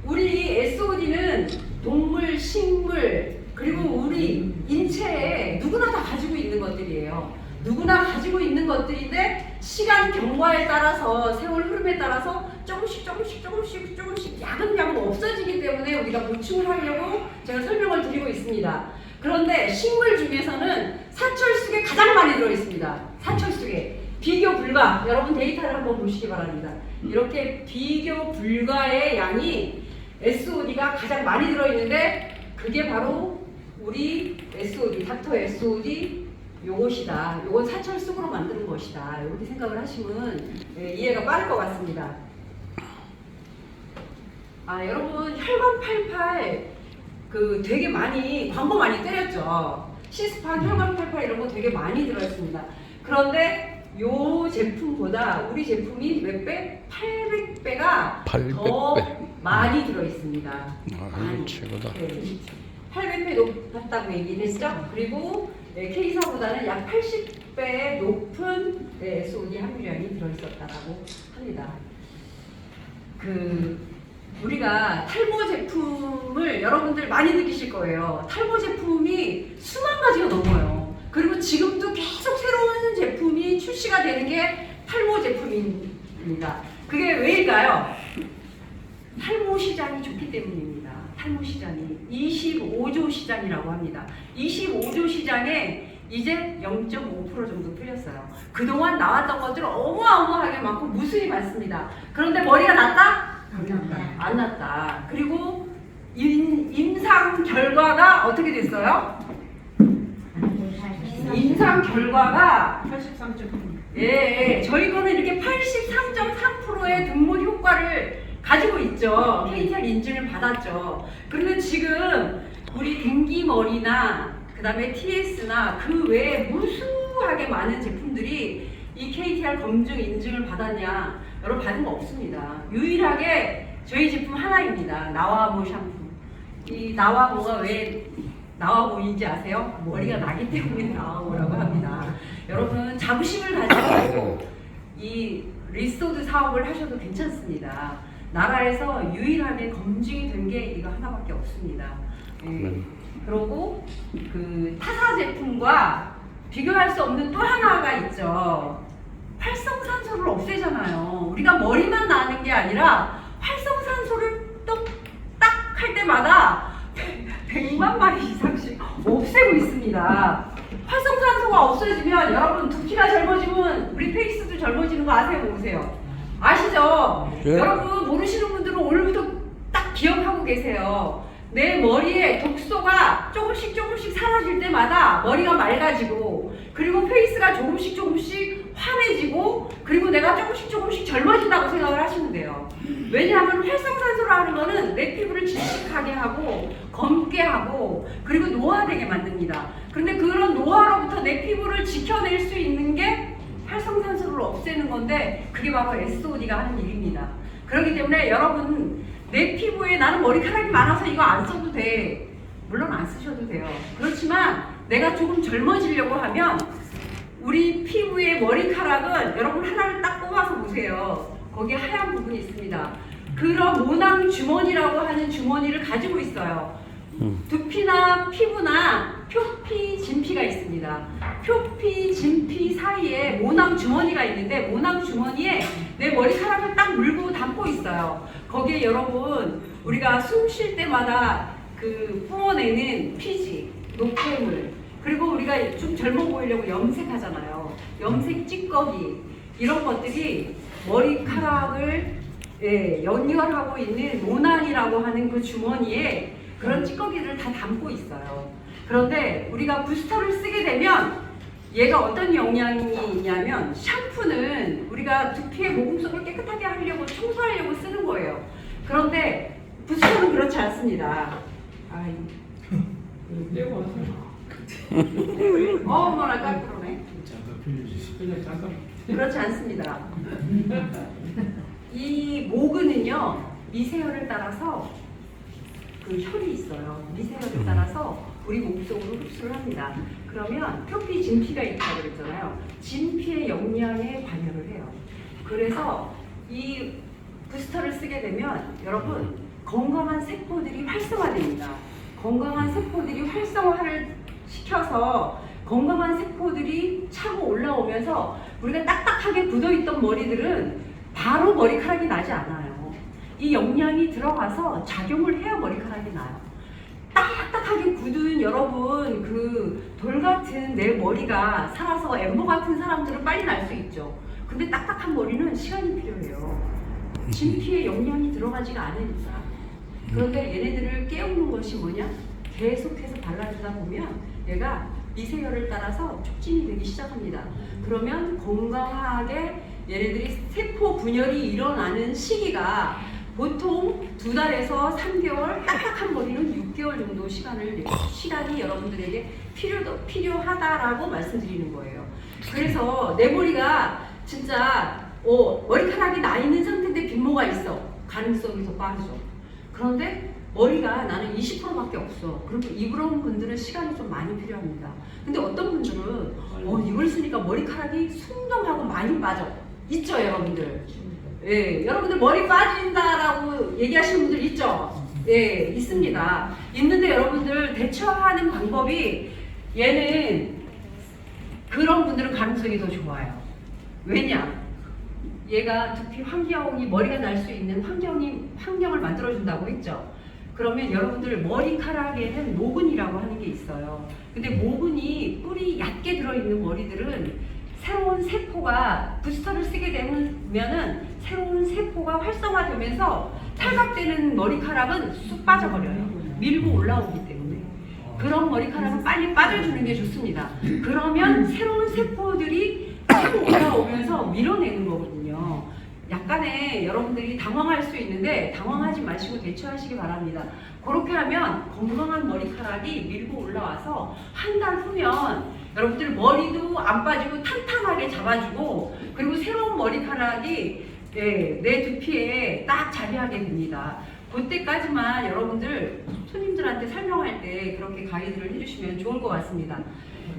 우리 SOD는 동물, 식물 그리고 우리 인체에 누구나 다 가지고 있는 것들이에요. 누구나 가지고 있는 것들인데 시간 경과에 따라서 세월 흐름에 따라서 조금씩 야금야금 없어지기 때문에 우리가 보충을 하려고 제가 설명을 드리고 있습니다. 그런데 식물 중에서는 사철쑥에 가장 많이 들어있습니다. 사철쑥에 비교 불가. 여러분 데이터를 한번 보시기 바랍니다. 이렇게 비교 불가의 양이 SOD가 가장 많이 들어있는데 그게 바로 우리 SOD, 닥터 SOD 요것이다. 요건 사철쑥으로 만드는 것이다. 이렇게 생각을 하시면 이해가 빠를 것 같습니다. 여러분 혈관 88 그 되게 많이 광고 많이 때렸죠. 시스판 혈관 88 이런 거 되게 많이 들어있습니다. 그런데 요 제품보다 우리 제품이 몇 배? 800배가 800배. 더 많이 들어있습니다. 아유, 최고다. 네. 800배 높았다고 얘기를 했죠. 그리고 K사보다는 약 80배 높은 SOD 함유량이 들어있었다라고 합니다. 우리가 탈모 제품을 여러분들 많이 느끼실 거예요. 탈모 제품이 수만 가지가 넘어요. 그리고 지금도 계속 새로운 제품이 출시가 되는 게 탈모 제품입니다. 그게 왜일까요? 탈모 시장이 좋기 때문입니다. 탈모 시장이 25조 시장이라고 합니다. 25조 시장에 이제 0.5% 정도 풀렸어요. 그동안 나왔던 것들 어마어마하게 많고 무수히 많습니다. 그런데 머리가 났다? 안 났다. 그리고 임상 결과가 어떻게 됐어요? 임상 결과가 83.3. 저희 거는 이렇게 83.3%의 등모 효과를 가지고 있죠. KTR 인증을 받았죠. 그런데 지금 우리 댕기머리나 그 다음에 TS나 그 외에 무수하게 많은 제품들이 이 KTR 검증 인증을 받았냐? 여러분 받은 거 없습니다. 유일하게 저희 제품 하나입니다. 나와모 샴푸. 이 나와모가 왜 나와모인지 아세요? 머리가 나기 때문에 나와모라고 합니다. 여러분 자부심을 가지고 이 리스토드 사업을 하셔도 괜찮습니다. 나라에서 유일하게 검증이 된 게 이거 하나밖에 없습니다. 그리고 그 타사 제품과 비교할 수 없는 또 하나가 있죠. 활성산소를 없애잖아요. 우리가 머리만 나는 게 아니라 활성산소를 또 딱 할 때마다 100만 마리 이상씩 없애고 있습니다. 활성산소가 없어지면 여러분 두피가 젊어지면 우리 페이스도 젊어지는 거 아세요? 모르세요? 아시죠? 예. 여러분 모르시는 분들은 오늘부터 딱 기억하고 계세요. 내 머리에 독소가 조금씩 사라질 때마다 머리가 맑아지고 그리고 페이스가 조금씩 환해지고 그리고 내가 조금씩 젊어진다고 생각을 하시면 돼요. 왜냐하면 활성산소라는 거는 내 피부를 질식하게 하고 검게 하고 그리고 노화되게 만듭니다. 그런데 그런 노화로부터 내 피부를 지켜낼 수 있는 게 활성산소를 없애는 건데 그게 바로 SOD가 하는 일입니다. 그렇기 때문에 여러분 내 피부에 나는 머리카락이 많아서 이거 안 써도 돼. 물론 안 쓰셔도 돼요. 그렇지만 내가 조금 젊어지려고 하면 우리 피부의 머리카락은 여러분 하나를 딱 뽑아서 보세요. 거기에 하얀 부분이 있습니다. 그런 모낭 주머니라고 하는 주머니를 가지고 있어요. 두피나 피부나 표피, 진피가 있습니다. 표피, 진피 사이에 모낭 주머니가 있는데 모낭 주머니에 내 머리카락을 딱 물고 담고 있어요. 거기에 여러분 우리가 숨 쉴 때마다 그 뿜어내는 피지, 노폐물, 그리고 우리가 좀 젊어 보이려고 염색하잖아요. 염색 찌꺼기 이런 것들이 머리카락을 연결하고 있는 모낭이라고 하는 그 주머니에 그런 찌꺼기를 다 담고 있어요. 그런데 우리가 부스터를 쓰게 되면 얘가 어떤 영향이 있냐면 샴푸는 우리가 두피의 모공속을 깨끗하게 하려고 청소하려고 쓰는 거예요. 그런데 부스터는 그렇지 않습니다. 떼고 하세요. 어머나 깜짝이네. 잠깐 빌려주세요. 그냥 잠깐. 그렇지 않습니다. 이 모근은요 미세혈을 따라서 그 혈이 있어요. 미세혈을 따라서 우리 몸속으로 흡수를 합니다. 그러면 표피, 진피가 있다고 그랬잖아요. 진피의 영양에 관여를 해요. 그래서 이 부스터를 쓰게 되면 여러분 건강한 세포들이 활성화됩니다. 건강한 세포들이 활성화를 시켜서 건강한 세포들이 차고 올라오면서 우리가 딱딱하게 굳어있던 머리들은 바로 머리카락이 나지 않아요. 이 영양이 들어가서 작용을 해야 머리카락이 나요. 딱딱하게 굳은 여러분 그 돌같은 내 머리가 살아서 엠버 같은 사람들은 빨리 날 수 있죠. 근데 딱딱한 머리는 시간이 필요해요. 진피에 영양이 들어가지가 않으니까. 그런데 얘네들을 깨우는 것이 뭐냐? 계속해서 발라주다 보면 얘가 미세혈을 따라서 촉진이 되기 시작합니다. 그러면 건강하게 얘네들이 세포 분열이 일어나는 시기가 보통 2달에서 3개월, 딱딱한 머리는 6개월 정도 시간이 여러분들에게 필요하다라고 말씀드리는 거예요. 그래서 내 머리가 진짜 머리카락이 나 있는 상태인데 빈모가 있어. 가능성이 더 빠르죠. 그런데 머리가 나는 20%밖에 없어. 그리고 이런 분들은 시간이 좀 많이 필요합니다. 근데 어떤 분들은 이걸 쓰니까 머리카락이 순동하고 많이 빠져. 있죠, 여러분들? 예, 여러분들 머리 빠진다라고 얘기하시는 분들 있죠? 예, 있습니다. 있는데 여러분들 대처하는 방법이 얘는 그런 분들은 가능성이 더 좋아요. 왜냐? 얘가 두피 환경이 머리가 날 수 있는 환경을 만들어준다고 했죠. 그러면 여러분들 머리카락에는 모근이라고 하는 게 있어요. 근데 모근이 뿔이 얕게 들어있는 머리들은 새로운 세포가 부스터를 쓰게 되면은 새로운 세포가 활성화되면서 탈각되는 머리카락은 쑥 빠져버려요. 밀고 올라오기 때문에. 그런 머리카락은 빨리 빠져주는 게 좋습니다. 그러면 새로운 세포들이 치고 올라오면서 밀어내는 거거든요. 약간의 여러분들이 당황할 수 있는데 당황하지 마시고 대처하시기 바랍니다. 그렇게 하면 건강한 머리카락이 밀고 올라와서 한 달 후면 여러분들 머리도 안 빠지고 탄탄하게 잡아주고 그리고 새로운 머리카락이 내 두피에 딱 자리하게 됩니다. 그때까지만 여러분들 손님들한테 설명할 때 그렇게 가이드를 해주시면 좋을 것 같습니다.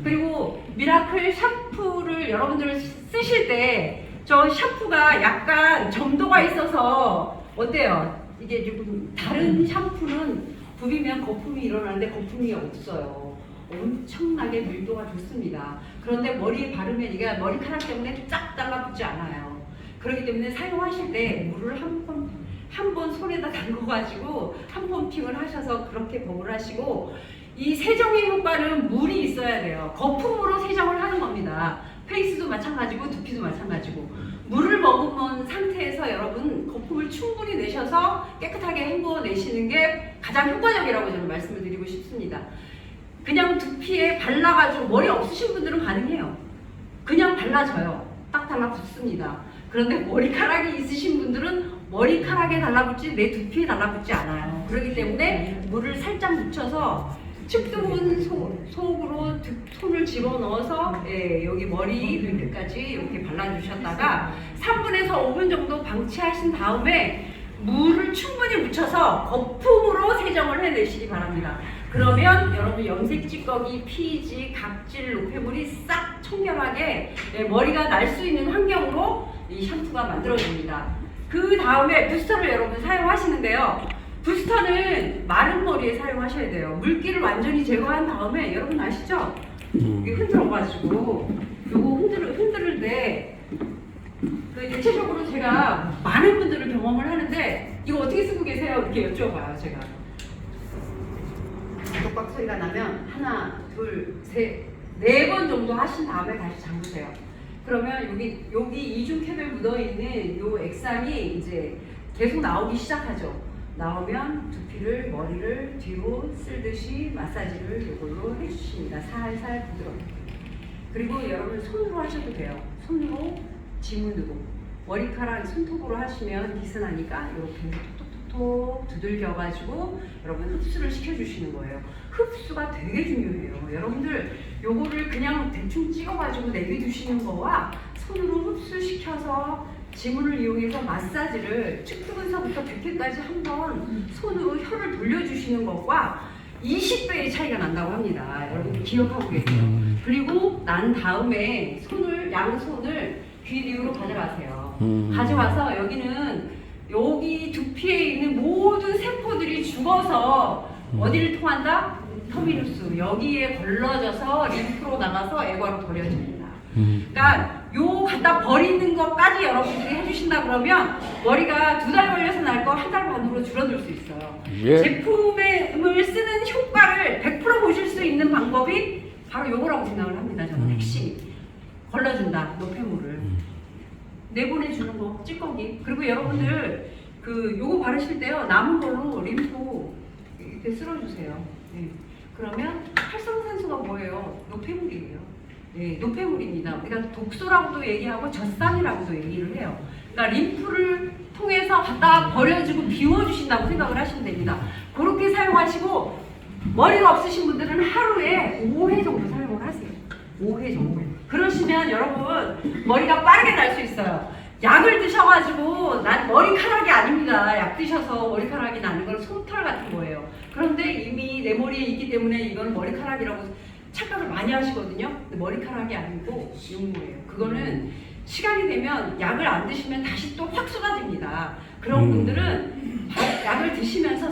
그리고 미라클 샴푸를 여러분들 쓰실 때 저 샴푸가 약간 점도가 있어서 어때요? 이게 조금 다른 샴푸는 부비면 거품이 일어나는데 거품이 없어요. 엄청나게 밀도가 좋습니다. 그런데 머리에 바르면 이게 머리카락 때문에 쫙 달라붙지 않아요. 그렇기 때문에 사용하실 때 물을 한 번 손에다 담궈가지고 한 번 핑을 하셔서 그렇게 버블 하시고 이 세정의 효과는 물이 있어야 돼요. 거품으로 세정을 하는 겁니다. 페이스도 마찬가지고 두피도 마찬가지고 물을 머금은 상태에서 여러분 거품을 충분히 내셔서 깨끗하게 헹궈 내시는 게 가장 효과적이라고 저는 말씀을 드리고 싶습니다. 그냥 두피에 발라가지고 머리 없으신 분들은 가능해요. 그냥 발라져요. 딱 달라붙습니다. 그런데 머리카락이 있으신 분들은 머리카락에 달라붙지 내 두피에 달라붙지 않아요. 그렇기 때문에 물을 살짝 묻혀서 측두분 속으로 손을 집어넣어서 여기 머리 끝까지 이렇게 발라주셨다가 3분에서 5분 정도 방치하신 다음에 물을 충분히 묻혀서 거품으로 세정을 해내시기 바랍니다. 그러면 여러분 염색 찌꺼기, 피지, 각질, 노폐물이 싹 청결하게 머리가 날 수 있는 환경으로 이 샴푸가 만들어집니다. 그 다음에 부스터를 여러분 사용하시는데요. 부스터는 마른 머리에 사용하셔야 돼요. 물기를 완전히 제거한 다음에 여러분 아시죠? 이게 흔들어가지고 요거 흔들 때 그 대체적으로 제가 많은 분들을 경험을 하는데 이거 어떻게 쓰고 계세요? 이렇게 여쭤봐요 제가. 똑박 소리가 나면 하나, 둘, 셋, 4번 정도 하신 다음에 다시 잠그세요. 그러면 여기 이중캡에 묻어있는 요 액상이 이제 계속 나오기 시작하죠. 나오면 두피를, 머리를 뒤로 쓸듯이 마사지를 이걸로 해주십니다. 살살 부드럽게. 그리고 여러분 손으로 하셔도 돼요. 손으로, 지문으로. 머리카락 손톱으로 하시면 기스나니까 이렇게 톡톡톡 두들겨가지고 여러분 흡수를 시켜주시는 거예요. 흡수가 되게 중요해요. 여러분들 요거를 그냥 대충 찍어가지고 내비두시는 거와 손으로 흡수시켜서 지문을 이용해서 마사지를 측두근서부터 백회까지 한번 손으로 혀를 돌려주시는 것과 20배의 차이가 난다고 합니다. 여러분 기억하고 계세요. 그리고 난 다음에 양손을 귀 뒤로 가져가세요. 가져와서 여기 두피에 있는 모든 세포들이 죽어서 어디를 통한다? 터미누스. 여기에 걸러져서 림프로 나가서 애과로 버려집니다. 그러니까 요 갖다 버리는 것까지 여러분들이 해주신다 그러면 머리가 2달 걸려서 날 거 1달 반으로 줄어들 수 있어요. 예. 제품을 쓰는 효과를 100% 보실 수 있는 방법이 바로 요거라고 생각을 합니다. 저는 핵심이. 걸러준다, 노폐물을. 내보내주는 거, 찌꺼기. 그리고 여러분들 요거 바르실 때요, 남은 걸로 림프 이렇게 쓸어주세요. 네. 그러면 활성산소가 뭐예요? 노폐물이에요. 네, 노폐물입니다. 우리가 독소라고도 얘기하고 젖산이라고도 얘기를 해요. 그러니까 림프를 통해서 갖다 버려주고 비워주신다고 생각을 하시면 됩니다. 그렇게 사용하시고 머리가 없으신 분들은 하루에 5회 정도 사용을 하세요. 5회 정도. 그러시면 여러분 머리가 빠르게 날 수 있어요. 약을 드셔가지고 난 머리카락이 아닙니다. 약 드셔서 머리카락이 나는 건 솜털 같은 거예요. 그런데 이미 내 머리에 있기 때문에 이건 머리카락이라고 착각을 많이 하시거든요. 근데 머리카락이 아니고 육모예요. 그거는 시간이 되면 약을 안 드시면 다시 또 확 쏟아집니다. 그런 분들은 약을 드시면서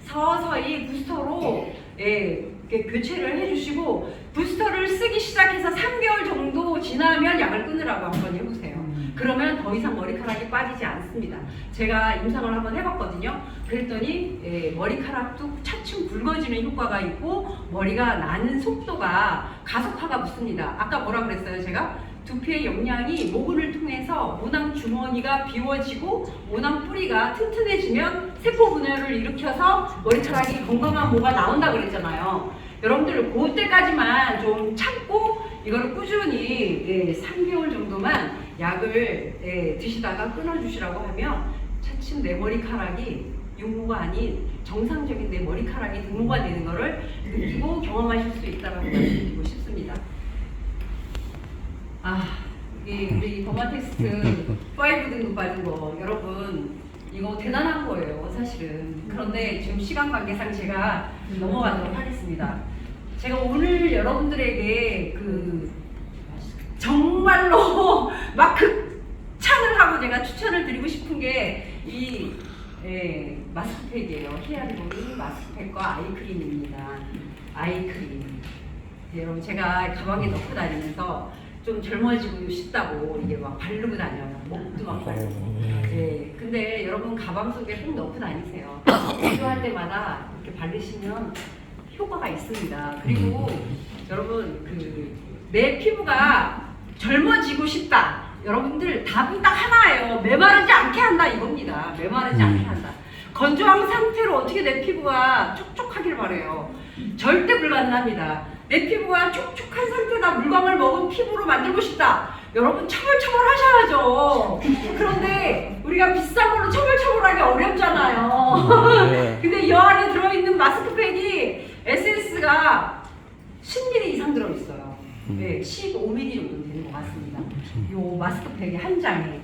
서서히 부스터로 이렇게 교체를 해주시고 부스터를 쓰기 시작해서 3개월 정도 지나면 약을 끊으라고 한번 해보세요. 그러면 더 이상 머리카락이 빠지지 않습니다. 제가 임상을 한번 해봤거든요. 그랬더니 머리카락도 차츰 굵어지는 효과가 있고 머리가 나는 속도가 가속화가 붙습니다. 아까 뭐라 그랬어요 제가? 두피의 영양이 모근을 통해서 모낭 주머니가 비워지고 모낭 뿌리가 튼튼해지면 세포 분열을 일으켜서 머리카락이 건강한 모가 나온다 그랬잖아요. 여러분들 그때까지만 좀 참고 이거를 꾸준히 3개월 정도만 약을 드시다가 끊어주시라고 하면 차츰 내 머리카락이 육모가 아닌 정상적인 내 머리카락이 등모가 되는 것을 느끼고 경험하실 수 있다고 말씀드리고 싶습니다. 우리 더마텍스트 5 등급 받은 거 여러분 이거 대단한 거예요 사실은. 그런데 지금 시간 관계상 제가 넘어가도록 하겠습니다. 제가 오늘 여러분들에게 정말로 막 극찬을 하고 제가 추천을 드리고 싶은 게 이 마스크팩이에요. 히알루론 마스크팩과 아이크림입니다. 아이크림. 여러분 제가 가방에 넣고 다니면서 좀 젊어지고 싶다고 이게 막 바르고 다녀요. 목도 막 바르고. 근데 여러분 가방 속에 꼭 넣고 다니세요. 필요할 때마다 이렇게 바르시면 효과가 있습니다. 그리고 여러분 내 피부가 젊어지고 싶다. 여러분들 답은 딱 하나예요. 메마르지 않게 한다 이겁니다. 메마르지 않게 한다. 건조한 상태로 어떻게 내 피부가 촉촉하길 바래요. 절대 불가능합니다. 내 피부가 촉촉한 상태다 물광을 먹은 피부로 만들고 싶다. 여러분 처벌 하셔야죠. 그런데 우리가 비싼 걸로 처벌하기 어렵잖아요. 근데 이 안에 들어있는 마스크팩이 에센스가 10ml 이상 들어있어요. 15ml 정도 되는 것 같습니다. 이 마스크팩이 한 장에.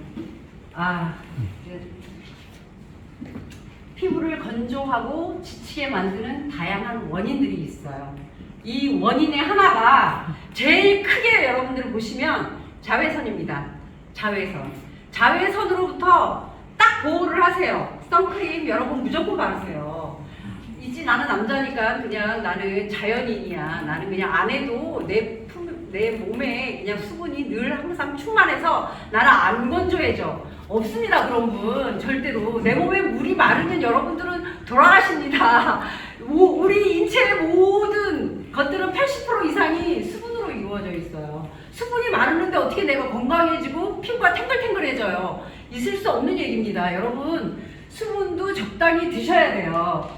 피부를 건조하고 지치게 만드는 다양한 원인들이 있어요. 이 원인의 하나가 제일 크게 여러분들 보시면 자외선입니다. 자외선으로부터 딱 보호를 하세요. 선크림 여러분 무조건 바르세요. 이제 나는 남자니까 그냥 나는 자연인이야. 나는 그냥 안 해도 내 몸에 그냥 수분이 늘 항상 충만해서 나를 안 건조해져. 없습니다 그런 분 절대로. 내 몸에 물이 마르면 여러분들은 돌아가십니다. 우리 인체의 모든 것들은 80% 이상이 수분으로 이루어져 있어요. 수분이 마르는데 어떻게 내가 건강해지고 피부가 탱글탱글해져요. 있을 수 없는 얘기입니다. 여러분 수분도 적당히 드셔야 돼요.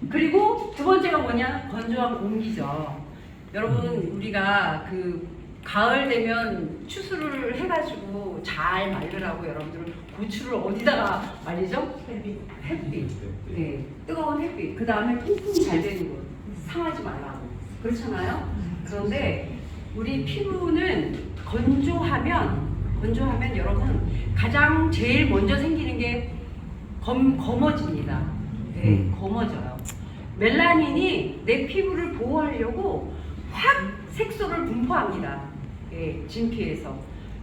그리고 두 번째가 뭐냐? 건조한 공기죠. 여러분 우리가 그 가을 되면 추수를 해가지고 잘 말리라고 여러분들은 고추를 어디다가 말리죠? 햇빛. 네, 뜨거운 햇빛. 그 다음에 통풍이 잘 되는 곳. 상하지 말라고. 그렇잖아요? 그런데 우리 피부는 건조하면 여러분 가장 제일 먼저 생기는 게 검어집니다. 네, 검어져요. 멜라닌이 내 피부를 보호하려고 확 색소를 분포합니다. 예, 진피에서.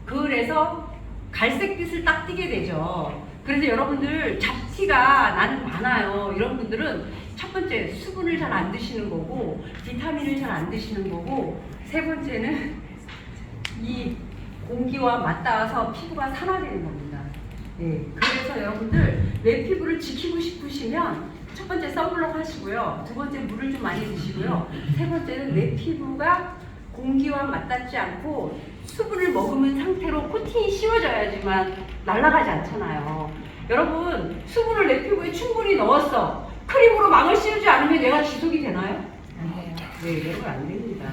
그래서 갈색빛을 딱 띠게 되죠. 그래서 여러분들 잡티가 나는 많아요. 이런 분들은 첫 번째 수분을 잘 안 드시는 거고 비타민을 잘 안 드시는 거고 세 번째는 이 공기와 맞닿아서 피부가 산화되는 겁니다. 예, 그래서 여러분들 내 피부를 지키고 싶으시면 첫 번째 선블록 하시고요. 두 번째 물을 좀 많이 드시고요. 세 번째는 내 피부가 공기와 맞닿지 않고 수분을 머금은 상태로 코팅이 씌워져야지만 날아가지 않잖아요. 여러분 수분을 내 피부에 충분히 넣었어. 크림으로 망을 씌우지 않으면 얘가 지속이 되나요? 안 돼요. 네, 여러분 안 됩니다.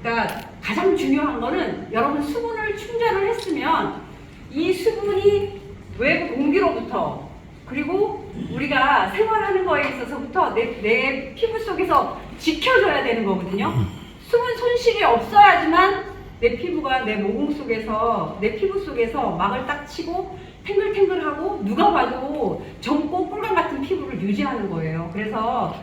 그러니까 가장 중요한 거는 여러분 수분을 충전을 했으면 이 수분이 외부 공기로부터 그리고 우리가 생활하는 거에 있어서부터 내 피부 속에서 지켜줘야 되는 거거든요. 수분 손실이 없어야지만 내 피부가 내 모공 속에서 내 피부 속에서 막을 딱 치고 탱글탱글하고 누가 봐도 젊고 꿀감 같은 피부를 유지하는 거예요. 그래서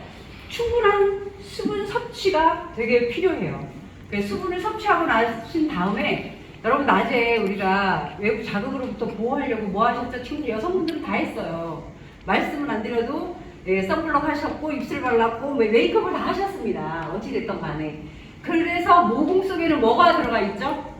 충분한 수분 섭취가 되게 필요해요. 수분을 섭취하고 나신 다음에 여러분 낮에 우리가 외부 자극으로부터 보호하려고 뭐 하셨죠? 지금 여성분들은 다 했어요. 말씀은 안 드려도 선블록 하셨고 입술 발랐고 메이크업을 다 하셨습니다. 어찌됐든 간에. 그래서 모공 속에는 뭐가 들어가 있죠?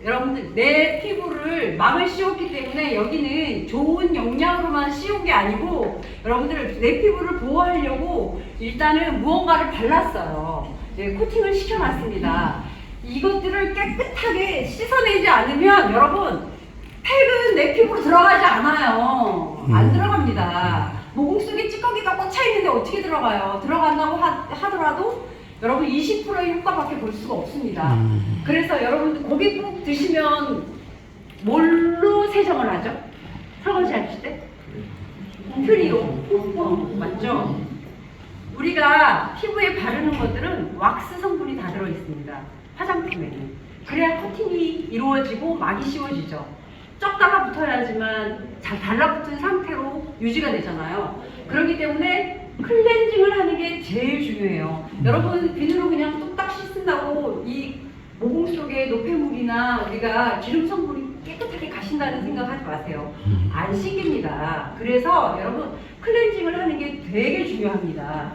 여러분들 내 피부를 망을 씌웠기 때문에 여기는 좋은 영양으로만 씌운 게 아니고 여러분들 내 피부를 보호하려고 일단은 무언가를 발랐어요. 코팅을 시켜놨습니다. 이것들을 깨끗하게 씻어내지 않으면 여러분 팩은 내 피부로 들어가지 않아요. 안 들어갑니다. 모공 속에 찌꺼기가 꽉 차 있는데 어떻게 들어가요? 들어간다고 하더라도 여러분 20%의 효과밖에 볼 수가 없습니다. 그래서 여러분들 고기 국 드시면 뭘로 세정을 하죠? 설거지 하실 때? 트리로 맞죠? 우리가 피부에 바르는 것들은 왁스 성분이 다 들어있습니다. 화장품에는. 그래야 코팅이 이루어지고 막이 씌워지죠. 쩍 달라붙어야지만 잘 달라붙은 상태로 유지가 되잖아요. 그렇기 때문에 클렌징을 하는 게 제일 중요해요. 여러분 비누로 그냥 뚝딱 씻는다고 이 모공 속에 노폐물이나 우리가 기름 성분이 깨끗하게 가신다는 생각하지 마세요. 안 씻깁니다. 그래서 여러분 클렌징을 하는 게 되게 중요합니다.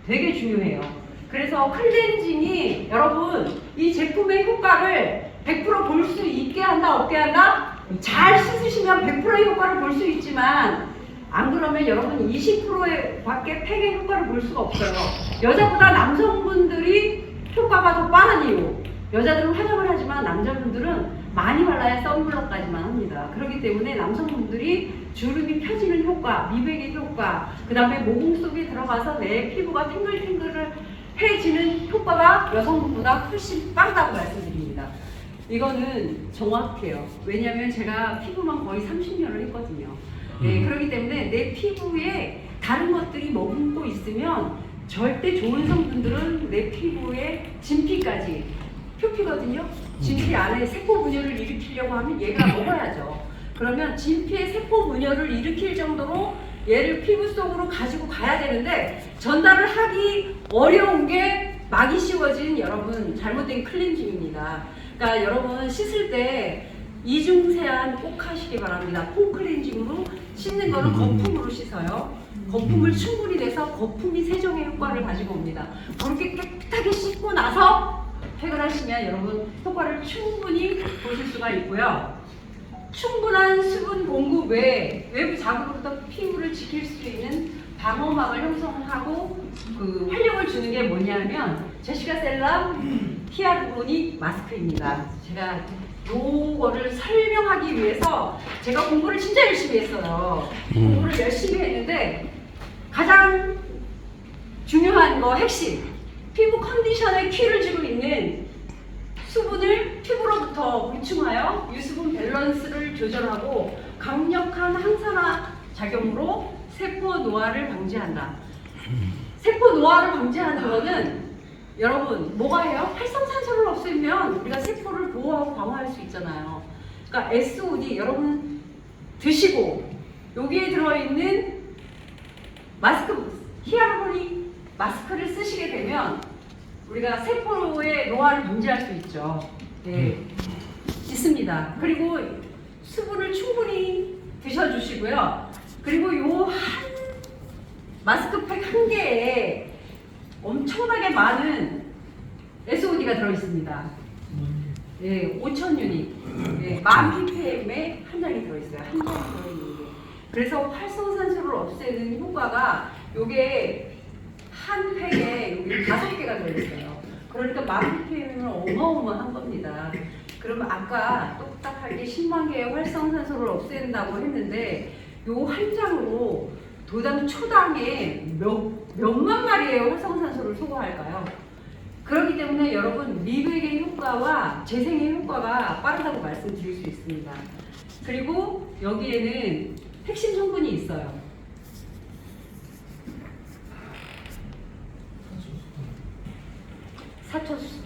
되게 중요해요. 그래서 클렌징이 여러분 이 제품의 효과를 100% 볼 수 있게 한다 없게 한다? 잘 씻으시면 100%의 효과를 볼 수 있지만 안 그러면 여러분 20%의 밖에 팩의 효과를 볼 수가 없어요. 여자보다 남성분들이 효과가 더 빠른 이유. 여자들은 화장을 하지만 남자분들은 많이 발라야 선블록까지만 합니다. 그렇기 때문에 남성분들이 주름이 펴지는 효과, 미백의 효과, 그 다음에 모공 속에 들어가서 내 피부가 탱글탱글해지는 효과가 여성분보다 훨씬 빠르다고 말씀드립니다. 이거는 정확해요. 왜냐하면 제가 피부만 거의 30년을 했거든요. 네, 그렇기 때문에 내 피부에 다른 것들이 머금고 있으면 절대 좋은 성분들은 내 피부에 진피까지 표피거든요. 진피 안에 세포 분열을 일으키려고 하면 얘가 먹어야죠. 그러면 진피의 세포 분열을 일으킬 정도로 얘를 피부 속으로 가지고 가야 되는데 전달을 하기 어려운 게 막이 씌워진 여러분 잘못된 클렌징입니다. 그러니까 여러분 씻을 때 이중세안 꼭 하시기 바랍니다. 폼 클렌징으로 씻는 거는 거품으로 씻어요. 거품을 충분히 내서 거품이 세정의 효과를 가지고 옵니다. 그렇게 깨끗하게 씻고 나서 팩을 하시면 여러분 효과를 충분히 보실 수가 있고요. 충분한 수분 공급 외에 외부 자극으로부터 피부를 지킬 수 있는 방어막을 형성하고 그 활력을 주는 게 뭐냐면 제시카 셀람 히아루로닉 마스크입니다. 제가 요거를 설명하기 위해서 제가 공부를 진짜 열심히 했어요. 공부를 열심히 했는데 가장 중요한 거 핵심 피부 컨디션에 키를 쥐고 있는 수분을 피부로부터 보충하여 유수분 밸런스를 조절하고 강력한 항산화 작용으로 세포 노화를 방지한다. 세포 노화를 방지하는 거는 여러분 뭐가 해요? 활성산소를 없애면 우리가 세포를 보호하고 강화할 수 있잖아요. 그러니까 SOD 여러분 드시고 여기에 들어있는 마스크 히아루로닉 마스크를 쓰시게 되면 우리가 세포의 노화를 방지할 수 있죠. 네, 있습니다. 그리고 수분을 충분히 드셔주시고요. 그리고 요 한 마스크팩 한 개에 엄청나게 많은 SOD가 들어있습니다. 네, 5,000유닛, 네, 10,000ppm에 한 장이 들어있어요. 한 장이 들어있는 게. 그래서 활성산소를 없애는 효과가 요게 한 팩에 여기 5개가 들어있어요. 그러니까 10,000ppm은 어마어마한 겁니다. 그러면 아까 똑딱하게 10만 개의 활성산소를 없앤다고 했는데 요 한 장으로 도당 초당에 몇만 마리의 활성산소를 소모할까요? 그렇기 때문에 여러분 미백의 효과와 재생의 효과가 빠르다고 말씀드릴 수 있습니다. 그리고 여기에는 핵심 성분이 있어요. 사초수.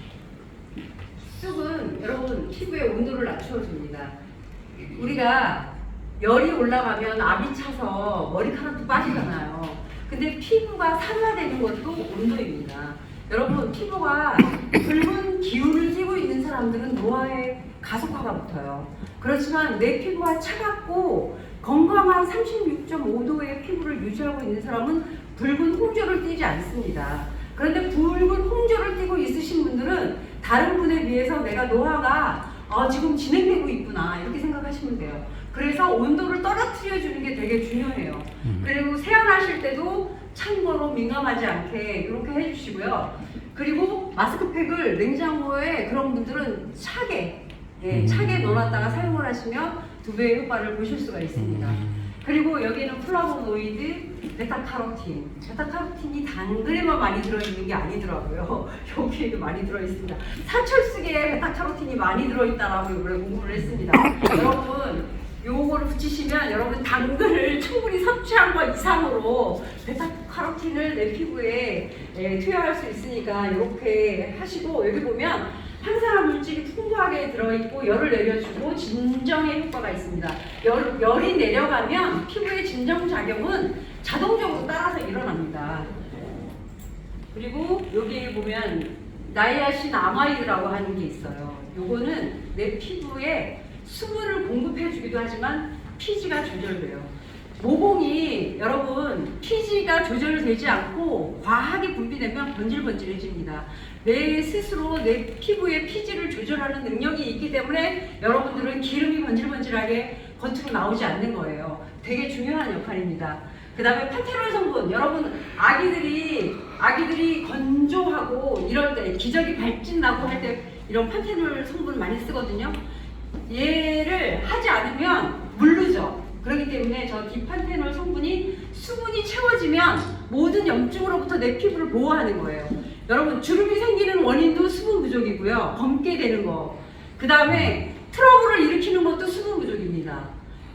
쑥은 여러분 피부의 온도를 낮춰줍니다. 우리가 열이 올라가면 압이 차서 머리카락도 빠지잖아요. 근데 피부가 산화되는 것도 온도입니다. 여러분 피부가 붉은 기운을 띠고 있는 사람들은 노화의 가속화가 붙어요. 그렇지만 내 피부가 차갑고 건강한 36.5도의 피부를 유지하고 있는 사람은 붉은 홍조를 띠지 않습니다. 그런데 붉은 홍조를 띠고 있으신 분들은 다른 분에 비해서 내가 노화가 지금 진행되고 있구나 이렇게 생각하시면 돼요. 그래서 온도를 떨어뜨려 주는 게 되게 중요해요. 그리고 세안하실 때도 찬거로 민감하지 않게 이렇게 해주시고요. 그리고 마스크팩을 냉장고에 그런 분들은 차게 넣어놨다가 사용을 하시면 2배의 효과를 보실 수가 있습니다. 그리고 여기는 플라보노이드, 베타카로틴. 베타카로틴이 당근에만 많이 들어있는 게 아니더라고요. 여기에도 많이 들어있습니다. 사철쑥에 베타카로틴이 많이 들어있다라고 이번에 공부를 했습니다. 여러분 요거를 붙이시면 여러분 당근을 충분히 섭취한 것 이상으로 베타카로틴을 내 피부에 투여할 수 있으니까 이렇게 하시고 여기 보면 항산화 물질이 풍부하게 들어있고 열을 내려주고 진정의 효과가 있습니다. 열이 내려가면 피부의 진정작용은 자동적으로 따라서 일어납니다. 그리고 여기에 보면 나이아신 아마이드라고 하는 게 있어요. 요거는 내 피부에 수분을 공급해주기도 하지만 피지가 조절돼요. 모공이 여러분 피지가 조절되지 않고 과하게 분비되면 번질번질해집니다. 내 스스로 내 피부의 피지를 조절하는 능력이 있기 때문에 여러분들은 기름이 번질번질하게 겉으로 나오지 않는 거예요. 되게 중요한 역할입니다. 그 다음에 판테놀 성분, 여러분 아기들이 건조하고 이럴 때 기저귀 발진 나고 할 때 이런 판테놀 성분 많이 쓰거든요. 얘를 하지 않으면 물르죠. 그렇기 때문에 저 디판테놀 성분이 수분이 채워지면 모든 염증으로부터 내 피부를 보호하는 거예요. 여러분 주름이 생기는 원인도 수분 부족이고요. 검게 되는 거. 그 다음에 트러블을 일으키는 것도 수분 부족입니다.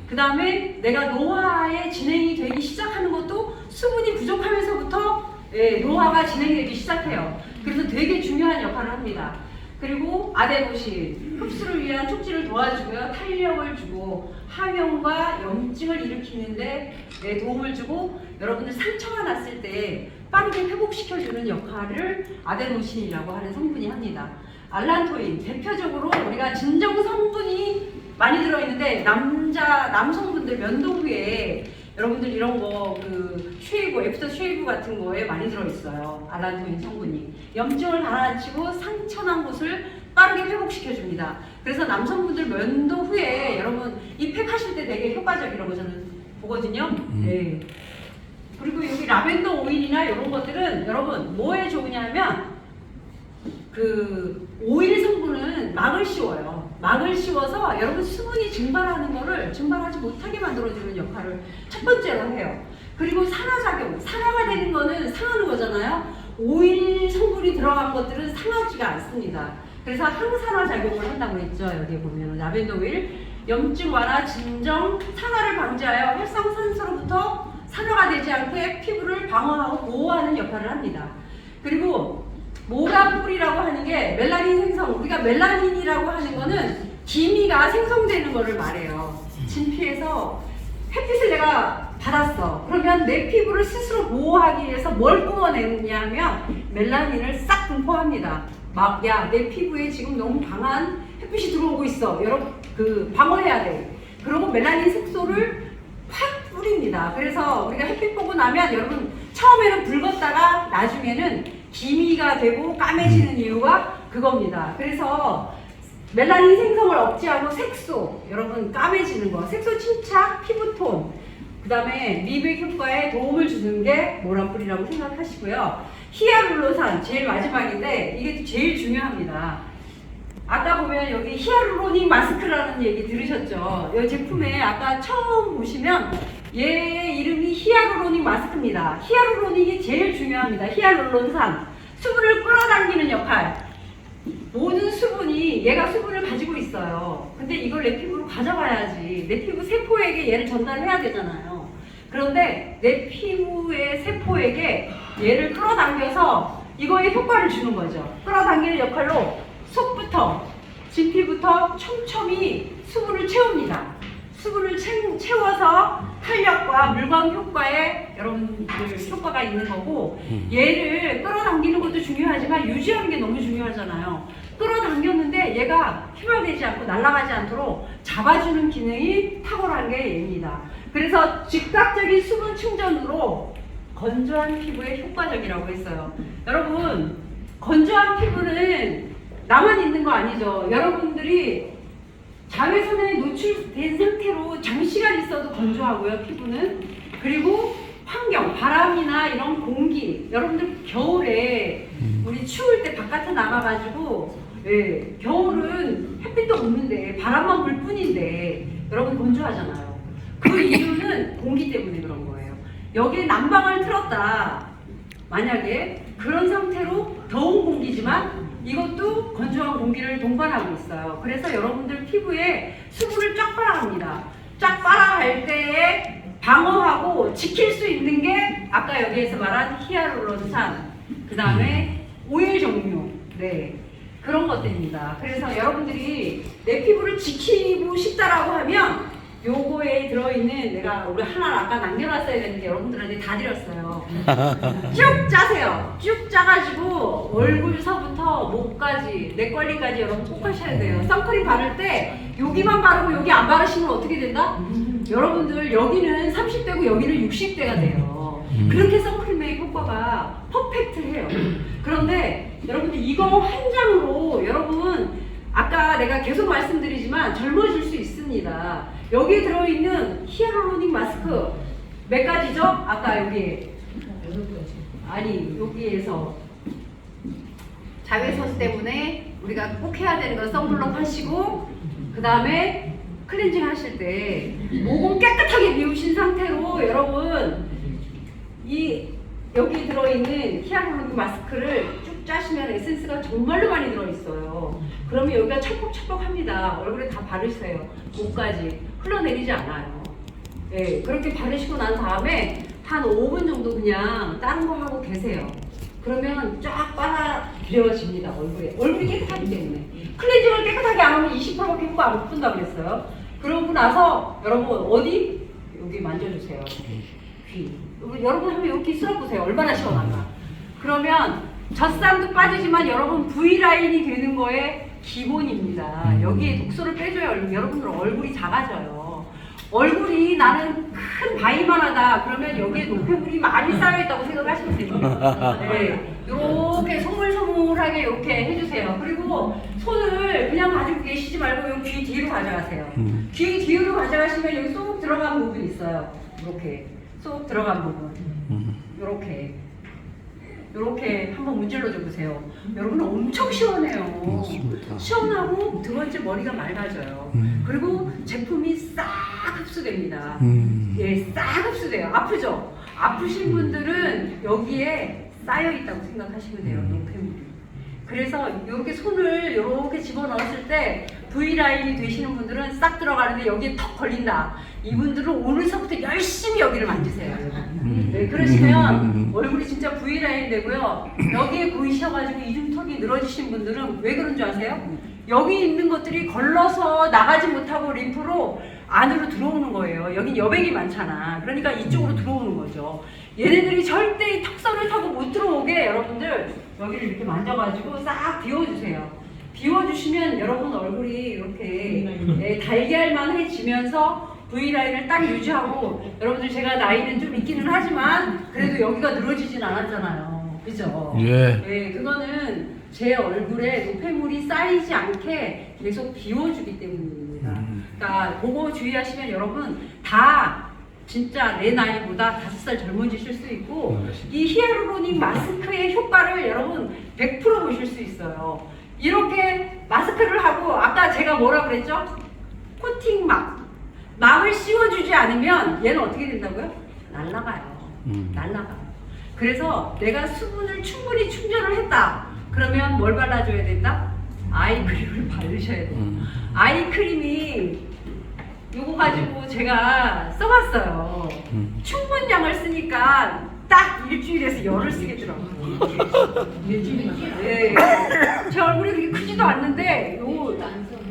그 다음에 내가 노화에 진행이 되기 시작하는 것도 수분이 부족하면서부터 노화가 진행되기 시작해요. 그래서 되게 중요한 역할을 합니다. 그리고 아데노신, 흡수를 위한 촉진을 도와주고요. 탄력을 주고 항염과 염증을 일으키는데 도움을 주고 여러분들 상처가 났을 때 빠르게 회복시켜주는 역할을 아데노신이라고 하는 성분이 합니다. 알란토인, 대표적으로 우리가 진정 성분이 많이 들어있는데 남성분들 면도 후에 여러분들 이런 거 그 쉐이브, 애프터 쉐이브 같은 거에 많이 들어있어요. 알란토인 성분이 염증을 가라앉히고 상처난 곳을 빠르게 회복시켜줍니다. 그래서 남성분들 면도 후에 여러분 이 팩 하실 때 되게 효과적이라고 저는 보거든요. 네. 그리고 여기 라벤더 오일이나 이런 것들은 여러분 뭐에 좋으냐면 그 오일 성분은 막을 씌워요. 막을 씌워서 여러분 수분이 증발하는 거를 증발하지 못하게 만들어주는 역할을 첫 번째로 해요. 그리고 산화작용, 산화가 되는 거는 상하는 거잖아요. 오일 성분이 들어간 것들은 상하지가 않습니다. 그래서 항산화 작용을 한다고 했죠. 여기 보면 라벤더 오일, 염증 완화, 진정, 산화를 방지하여 활성산소로부터 산화가 되지 않게 피부를 방어하고 보호하는 역할을 합니다. 그리고 모가뿔이라고 하는 게 멜라닌 생성, 우리가 멜라닌이라고 하는 거는 기미가 생성되는 거를 말해요. 진피에서 햇빛을 내가 받았어. 그러면 내 피부를 스스로 보호하기 위해서 뭘 뿜어내느냐 하면 멜라닌을 싹 분포합니다. 막, 야, 내 피부에 지금 너무 강한 햇빛이 들어오고 있어. 여러분, 방어해야 돼. 그리고 멜라닌 색소를 확 뿌립니다. 그래서 우리가 햇빛 보고 나면 여러분 처음에는 붉었다가 나중에는 기미가 되고 까매지는 이유가 그겁니다. 그래서 멜라닌 생성을 억제하고 색소, 여러분 까매지는 거, 색소 침착, 피부톤, 그 다음에 미백 효과에 도움을 주는 게 모란뿔이라고 생각하시고요. 히알루론산 제일 마지막인데 이게 제일 중요합니다. 아까 보면 여기 히알루로닉 마스크라는 얘기 들으셨죠? 이 제품에 아까 처음 보시면 얘 이름이 히알루로닉 마스크입니다. 히알루로닉이 제일 중요합니다. 히알루론산, 수분을 끌어당기는 역할. 모든 수분이 얘가 수분을 가지고 있어요. 근데 이걸 내 피부로 가져가야지. 내 피부 세포에게 얘를 전달해야 되잖아요. 그런데 내 피부의 세포에게 얘를 끌어당겨서 이거에 효과를 주는 거죠. 끌어당기는 역할로 속부터 진피부터 촘촘히 수분을 채웁니다. 수분을 채워서 탄력과 물광 효과에 여러분들 효과가 있는 거고, 얘를 끌어당기는 것도 중요하지만 유지하는 게 너무 중요하잖아요. 끌어당겼는데 얘가 휘발되지 않고 날아가지 않도록 잡아주는 기능이 탁월한 게 얘입니다. 그래서 즉각적인 수분 충전으로 건조한 피부에 효과적이라고 했어요. 여러분, 건조한 피부는 나만 있는 거 아니죠. 여러분들이 자외선에 노출된 상태로 장시간 있어도 건조하고요, 피부는. 그리고 환경, 바람이나 이런 공기, 여러분들 겨울에 우리 추울 때 바깥에 나가가지고, 예, 겨울은 햇빛도 없는데 바람만 불 뿐인데 여러분 건조하잖아요. 그 이유는 공기 때문에 그런 거예요. 여기에 난방을 틀었다. 만약에 그런 상태로 더운 공기지만 이것도 건조한 공기를 동반하고 있어요. 그래서 여러분들 피부에 수분을 쫙 빨아갑니다. 쫙 빨아갈 때에 방어하고 지킬 수 있는 게 아까 여기에서 말한 히알루론산, 그 다음에 오일 종류, 네, 그런 것들입니다. 그래서 여러분들이 내 피부를 지키고 싶다라고 하면 요거에 들어있는, 내가 우리 하나 아까 남겨놨어야 되는데 여러분들한테 다 드렸어요. 쭉 짜세요. 쭉 짜가지고 얼굴서부터 목까지, 내 관리까지 여러분 꼭 하셔야 돼요. 선크림 바를 때 여기만 바르고 여기 안 바르시면 어떻게 된다? 여러분들 여기는 30대고 여기는 60대가 돼요. 그렇게 선크림의 효과가 퍼펙트해요. 그런데 여러분들 이거 한 장으로 여러분, 아까 내가 계속 말씀드리지만 젊어질 수 있습니다. 여기에 들어있는 히알루로닉 마스크 몇 가지죠? 아까 여기, 아니 여기에서 자외선 때문에 우리가 꼭 해야 되는 건 선블록 하시고, 그 다음에 클렌징 하실 때 모공 깨끗하게 비우신 상태로 여러분 이 여기 들어있는 히알루로닉 마스크를 쭉 짜시면 에센스가 정말로 많이 들어있어요. 그러면 여기가 척뻑척뻑합니다. 얼굴에 다 바르세요. 목까지 흘러내리지 않아요. 네, 그렇게 바르시고 난 다음에 한 5분 정도 그냥 다른 거 하고 계세요. 그러면 쫙 빨아들여집니다. 얼굴이 깨끗하기 때문에. 클렌징을 깨끗하게 안 하면 20%밖에 효과 안 본다고 그랬어요. 그러고 나서 여러분 어디? 여기 만져주세요. 귀. 여러분 한번 여기 쓸어보세요. 얼마나 시원한가. 그러면 젖산도 빠지지만 여러분 V라인이 되는 거에 기본입니다. 여기에 독소를 빼줘야 여러분들 얼굴이 작아져요. 얼굴이 나는 큰 바위만 하다 그러면 여기에 노폐물이 많이 쌓여있다고 생각하시면 됩니다. 네, 이렇게 소물소물하게 이렇게 해주세요. 그리고 손을 그냥 가지고 계시지 말고 여기 귀 뒤로 가져가세요. 귀 뒤로 가져가시면 여기 쏙 들어간 부분 있어요. 이렇게 쏙 들어간 부분. 이렇게 한번 문질러 줘 보세요. 여러분 엄청 시원해요. 시원하고 두 번째 머리가 맑아져요. 그리고 제품이 싹 흡수됩니다. 예, 싹 흡수돼요. 아프죠? 아프신 분들은 여기에 쌓여 있다고 생각하시면 돼요. 노폐물이. 그래서 이렇게 손을 이렇게 집어넣었을 때 V라인이 되시는 분들은 싹 들어가는데 여기에 턱 걸린다. 이분들은 오늘서부터 열심히 여기를 만지세요. 네, 그러시면 얼굴이 진짜 V라인 되고요. 여기에 보이셔가지고 이중턱이 늘어지신 분들은 왜 그런 줄 아세요? 여기 있는 것들이 걸러서 나가지 못하고 림프로 안으로 들어오는 거예요. 여긴 여백이 많잖아. 그러니까 이쪽으로 들어오는 거죠. 얘네들이 절대 이 턱선을 타고 못 들어오게 여러분들 여기를 이렇게 만져가지고 싹 비워주세요. 비워주시면 여러분 얼굴이 이렇게 달걀만해지면서 V라인을 딱 유지하고, 여러분들 제가 나이는 좀 있기는 하지만 그래도 여기가 늘어지진 않았잖아요. 그죠? 예. 네, 그거는 제 얼굴에 노폐물이 쌓이지 않게 계속 비워주기 때문입니다. 그러니까 그거 주의하시면 여러분 다 진짜 내 나이보다 5살 젊어지실 수 있고, 이 히알루로닉 마스크의 효과를 여러분 100% 보실 수 있어요. 이렇게 마스크를 하고, 아까 제가 뭐라 그랬죠? 막을 씌워주지 않으면 얘는 어떻게 된다고요? 날아가요. 날아가요. 그래서 내가 수분을 충분히 충전을 했다. 그러면 뭘 발라줘야 된다? 아이크림을 바르셔야 돼요. 아이크림이 요거 가지고 제가 써봤어요. 충분량을 쓰니까 딱 일주일에서 열흘 쓰겠더라고요. 네. 제 얼굴이 그렇게 크지도 않는데,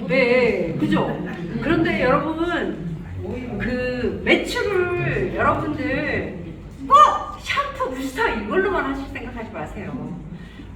네, 그죠? 그런데 여러분, 그 매출을 여러분들 꼭 샴푸, 부스터 이걸로만 하실 생각하지 마세요.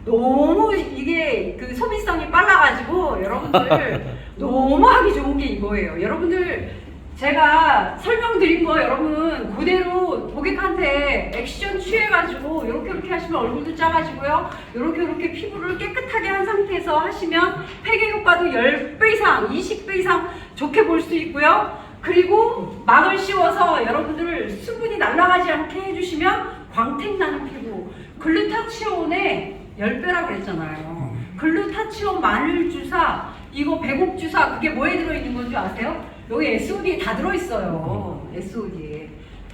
너무 이게 그 소비성이 빨라가지고 여러분들 너무 하기 좋은 게 이거예요. 여러분들 제가 설명드린 거 여러분 그대로 고객한테 액션 취해가지고 이렇게 하시면 얼굴도 작아지고요. 이렇게 피부를 깨끗하게 한 상태에서 하시면 팩의 효과도 10배 이상, 20배 이상 좋게 볼 수 있고요. 그리고 막을 씌워서 여러분들 수분이 날아가지 않게 해주시면 광택 나는 피부, 글루타치온의 10배라고 그랬잖아요. 글루타치온 마늘 주사, 이거 배곡 주사, 그게 뭐에 들어있는 건지 아세요? 여기 SOD에 다 들어있어요. SOD에.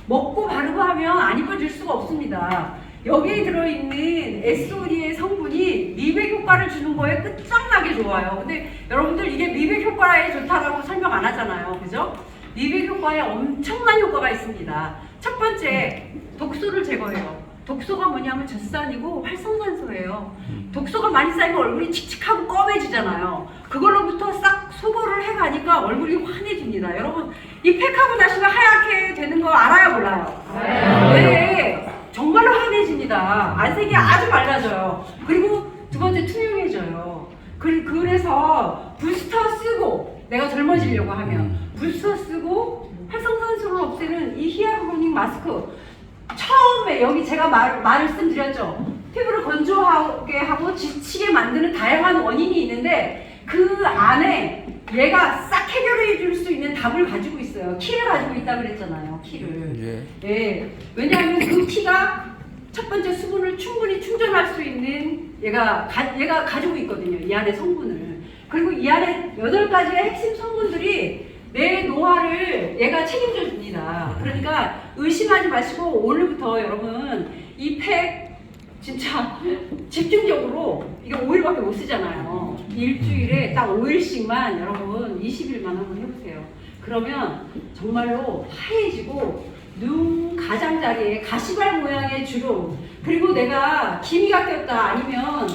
먹고 바르고 하면 안 이뻐질 수가 없습니다. 여기에 들어있는 SOD의 성분이 미백 효과를 주는 거에 끝장나게 좋아요. 근데 여러분들 이게 미백 효과에 좋다라고 설명 안 하잖아요. 그죠? 미백 효과에 엄청난 효과가 있습니다. 첫 번째, 독소를 제거해요. 독소가 뭐냐면 젖산이고 활성산소예요. 독소가 많이 쌓이면 얼굴이 칙칙하고 검해지잖아요. 그걸로부터 싹 소거를 해가니까 얼굴이 환해집니다. 여러분, 이 팩하고 나시면 하얗게 되는 거 알아요, 몰라요? 네, 정말로 환해집니다. 안색이 아주 맑아져요. 그리고 두 번째, 투명해져요. 그래서 부스터 쓰고, 내가 젊어지려고 하면 부스터 쓰고 활성산소를 없애는 이 히알루로닉 마스크, 처음에 여기 제가 말씀드렸죠. 피부를 건조하게 하고 지치게 만드는 다양한 원인이 있는데 그 안에 얘가 싹 해결해 줄 수 있는 답을 가지고 있어요. 키를 가지고 있다고 그랬잖아요. 키를. 예. 왜냐하면 그 키가 첫 번째 수분을 충분히 충전할 수 있는 얘가 가지고 있거든요. 이 안에 성분을. 그리고 이 안에 8가지의 핵심 성분들이 내 노화를 얘가 책임져 줍니다. 그러니까 의심하지 마시고 오늘부터 여러분 이 팩 진짜 집중적으로, 이게 5일밖에 못 쓰잖아요. 일주일에 딱 5일씩만 여러분 20일만 한번 해보세요. 그러면 정말로 하얘지고 눈 가장자리에 가시발 모양의 주름, 그리고 내가 기미가 꼈다, 아니면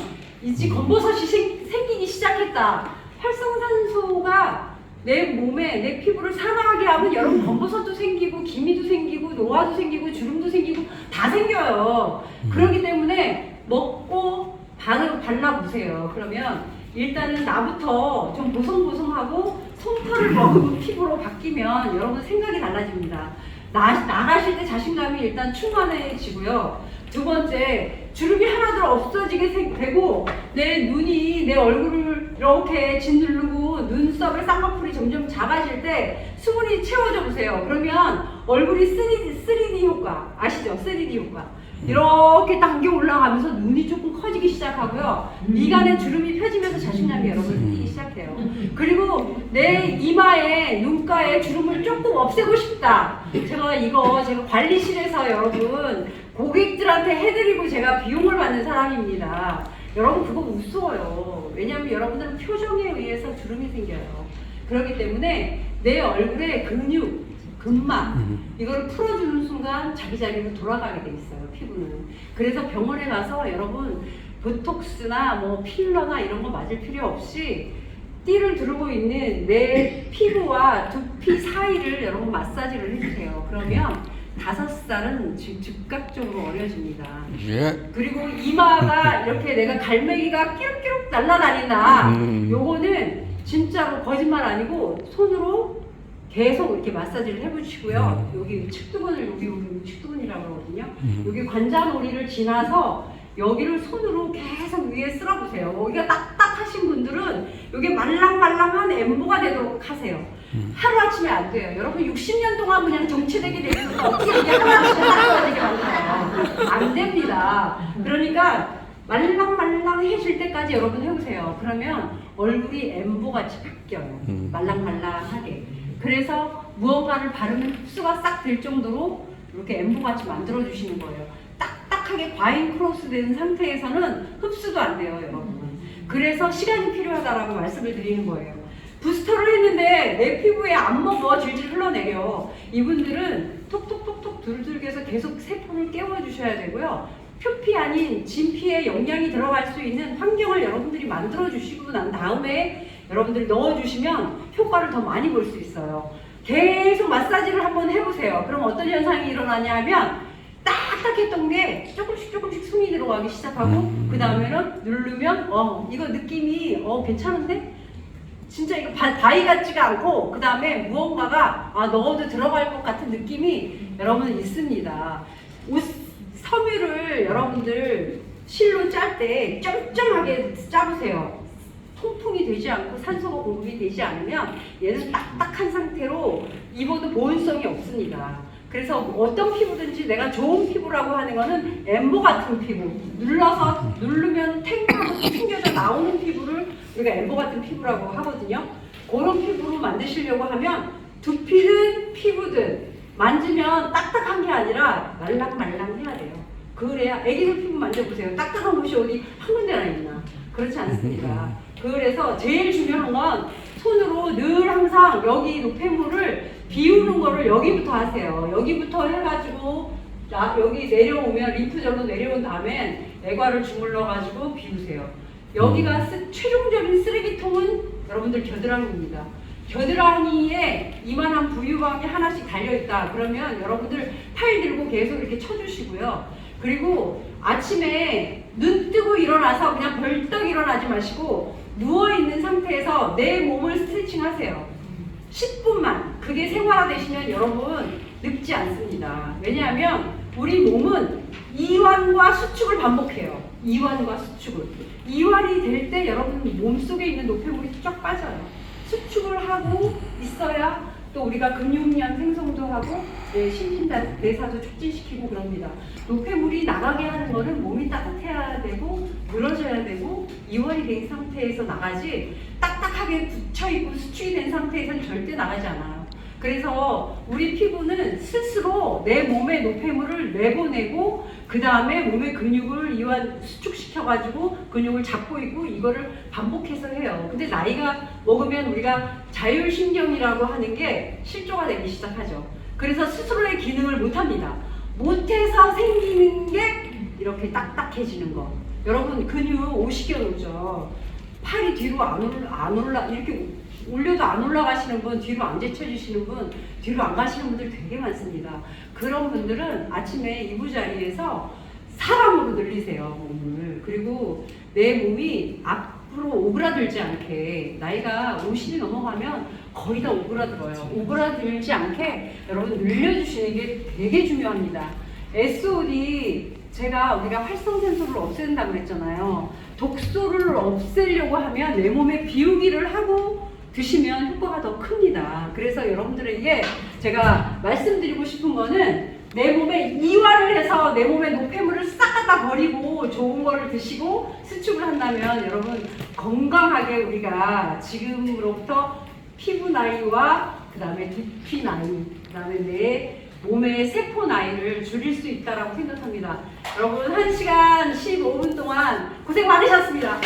이제 검버섯이 생기기 시작했다, 활성산소가 내 몸에, 내 피부를 산화하게 하면 여러분 검버섯도 생기고 기미도 생기고 노화도 생기고 주름도 생기고 다 생겨요. 그렇기 때문에 먹고 발라보세요. 그러면 일단은 나부터 좀 보송보송하고 솜털을 먹은 피부로 바뀌면 여러분 생각이 달라집니다. 나가실 때 자신감이 일단 충만해지고요. 두 번째, 주름이 하나도 없어지게 되고 내 눈이 내 얼굴을 이렇게 짓누르고 눈썹의 쌍꺼풀이 점점 작아질 때 수분이 채워져 보세요. 그러면 얼굴이 3D 효과 아시죠? 3D 효과. 이렇게 당겨 올라가면서 눈이 조금 커지기 시작하고요. 미간에 주름이 펴지면서 자신감이 여러분 생기기 시작해요. 그리고 내 이마에 눈가에 주름을 조금 없애고 싶다. 제가 관리실에서 여러분 고객들한테 해드리고 제가 비용을 받는 사람입니다. 여러분 그거 무서워요. 왜냐하면 여러분들은 표정에 의해서 주름이 생겨요. 그렇기 때문에 내 얼굴에 근육, 근막 이걸 풀어주는 순간 자기 자리로 돌아가게 돼 있어요. 피부는. 그래서 병원에 가서 여러분 보톡스나 뭐 필러나 이런 거 맞을 필요 없이 띠를 두르고 있는 내 피부와 두피 사이를 여러분 마사지를 해주세요. 그러면 5살은 즉각적으로 어려집니다. 예. 그리고 이마가 이렇게 내가 갈매기가 끼룩끼룩 날아다닌다. 요거는 진짜로 거짓말 아니고 손으로 계속 이렇게 마사지를 해보시고요. 여기 측두근을 여기 측두근이라고 그러거든요. 여기 관자놀이를 지나서 여기를 손으로 계속 위에 쓸어보세요. 여기가 딱딱하신 분들은 여기 말랑말랑한 엠보가 되도록 하세요. 하루아침에 안 돼요. 여러분 60년 동안 그냥 정체되게 되면 어떻게 이게 하루아침에 딱딱하게 만들어요. 안 됩니다. 그러니까 말랑말랑해질 때까지 여러분 해보세요. 그러면 얼굴이 엠보같이 바뀌어요. 말랑말랑하게. 그래서 무언가를 바르면 흡수가 싹 될 정도로 이렇게 엠보같이 만들어주시는 거예요. 딱딱하게 과잉 크로스 된 상태에서는 흡수도 안 돼요, 여러분. 그래서 시간이 필요하다라고 말씀을 드리는 거예요. 부스터를 했는데 내 피부에 안 먹어 질질 흘러내려. 이분들은 톡톡톡톡 두들겨서 계속 세포를 깨워주셔야 되고요. 표피 아닌 진피에 영양이 들어갈 수 있는 환경을 여러분들이 만들어 주시고 난 다음에 여러분들이 넣어주시면 효과를 더 많이 볼 수 있어요. 계속 마사지를 한번 해보세요. 그럼 어떤 현상이 일어나냐면 딱딱했던 게 조금씩 숨이 들어가기 시작하고 그 다음에는 누르면 이거 느낌이 괜찮은데? 진짜 이거 바위 같지가 않고 그 다음에 무언가가 넣어도 들어갈 것 같은 느낌이 여러분 있습니다. 섬유를 여러분들 실로 짤 때 쫀쫀하게 짜보세요. 통풍이 되지 않고 산소가 공급이 되지 않으면 얘는 딱딱한 상태로 입어도 보온성이 없습니다. 그래서 어떤 피부든지 내가 좋은 피부라고 하는 거는 엠보 같은 피부, 누르면 탱하고 튕겨져 나오는 피부를 우리가 엠보 같은 피부라고 하거든요. 그런 피부로 만드시려고 하면 두피든 피부든 만지면 딱딱한 게 아니라 말랑말랑해야 돼요. 그래야 애기들 피부 만져보세요. 딱딱한 곳이 어디 한 군데나 있나? 그렇지 않습니다. 그래서 제일 중요한 건 손으로 늘 항상 여기 노폐물을 비우는 거를 여기부터 하세요. 여기부터 해가지고 여기 내려오면 림프절로 내려온 다음에 애과를 주물러 가지고 비우세요. 여기가 최종적인 쓰레기통은 여러분들 겨드랑이입니다. 겨드랑이에 이만한 부유광이 하나씩 달려있다. 그러면 여러분들 팔 들고 계속 이렇게 쳐주시고요. 그리고 아침에 눈 뜨고 일어나서 그냥 벌떡 일어나지 마시고 누워있는 상태에서 내 몸을 스트레칭 하세요. 10분만. 그게 생활화되시면 여러분 늙지 않습니다. 왜냐하면 우리 몸은 이완과 수축을 반복해요. 이완과 수축을. 이완이 될 때 여러분 몸속에 있는 노폐물이 쫙 빠져요. 수축을 하고 있어야 또 우리가 근육량 생성도 하고 신진대사도 촉진시키고 그럽니다. 노폐물이 나가게 하는 거는 몸이 따뜻해야 되고 늘어져야 되고 이완이 된 상태에서 나가지 딱딱하게 붙여있고 수축이 된 상태에서는 절대 나가지 않아요. 그래서 우리 피부는 스스로 내 몸의 노폐물을 내보내고 그 다음에 몸의 근육을 이완 수축시켜가지고 근육을 잡고 있고 이거를 반복해서 해요. 근데 나이가 먹으면 우리가 자율신경이라고 하는 게 실조가 되기 시작하죠. 그래서 스스로의 기능을 못합니다. 못해서 생기는 게 이렇게 딱딱해지는 거. 여러분 근육 오시겨 놓죠. 팔이 뒤로 안 올라 이렇게 올려도 안 올라가시는 분, 뒤로 안 제쳐주시는 분, 뒤로 안 가시는 분들 되게 많습니다. 그런 분들은 아침에 이부자리에서 사람으로 늘리세요, 몸을. 그리고 내 몸이 앞으로 오그라들지 않게 나이가 50이 넘어가면 거의 다 오그라들어요. 오그라들지 않게 여러분 늘려주시는 게 되게 중요합니다. SOD 우리가 활성산소를 없앤다고 했잖아요. 독소를 없애려고 하면 내 몸에 비우기를 하고 드시면 효과가 더 큽니다. 그래서 여러분들에게 제가 말씀드리고 싶은 거는 내 몸에 이완을 해서 내 몸의 노폐물을 싹 갖다 버리고 좋은 거를 드시고 수축을 한다면 여러분 건강하게 우리가 지금으로부터 피부 나이와 그 다음에 두피 나이, 그 다음에 내 몸의 세포 나이를 줄일 수 있다고 생각합니다. 여러분 1시간 15분 동안 고생 많으셨습니다.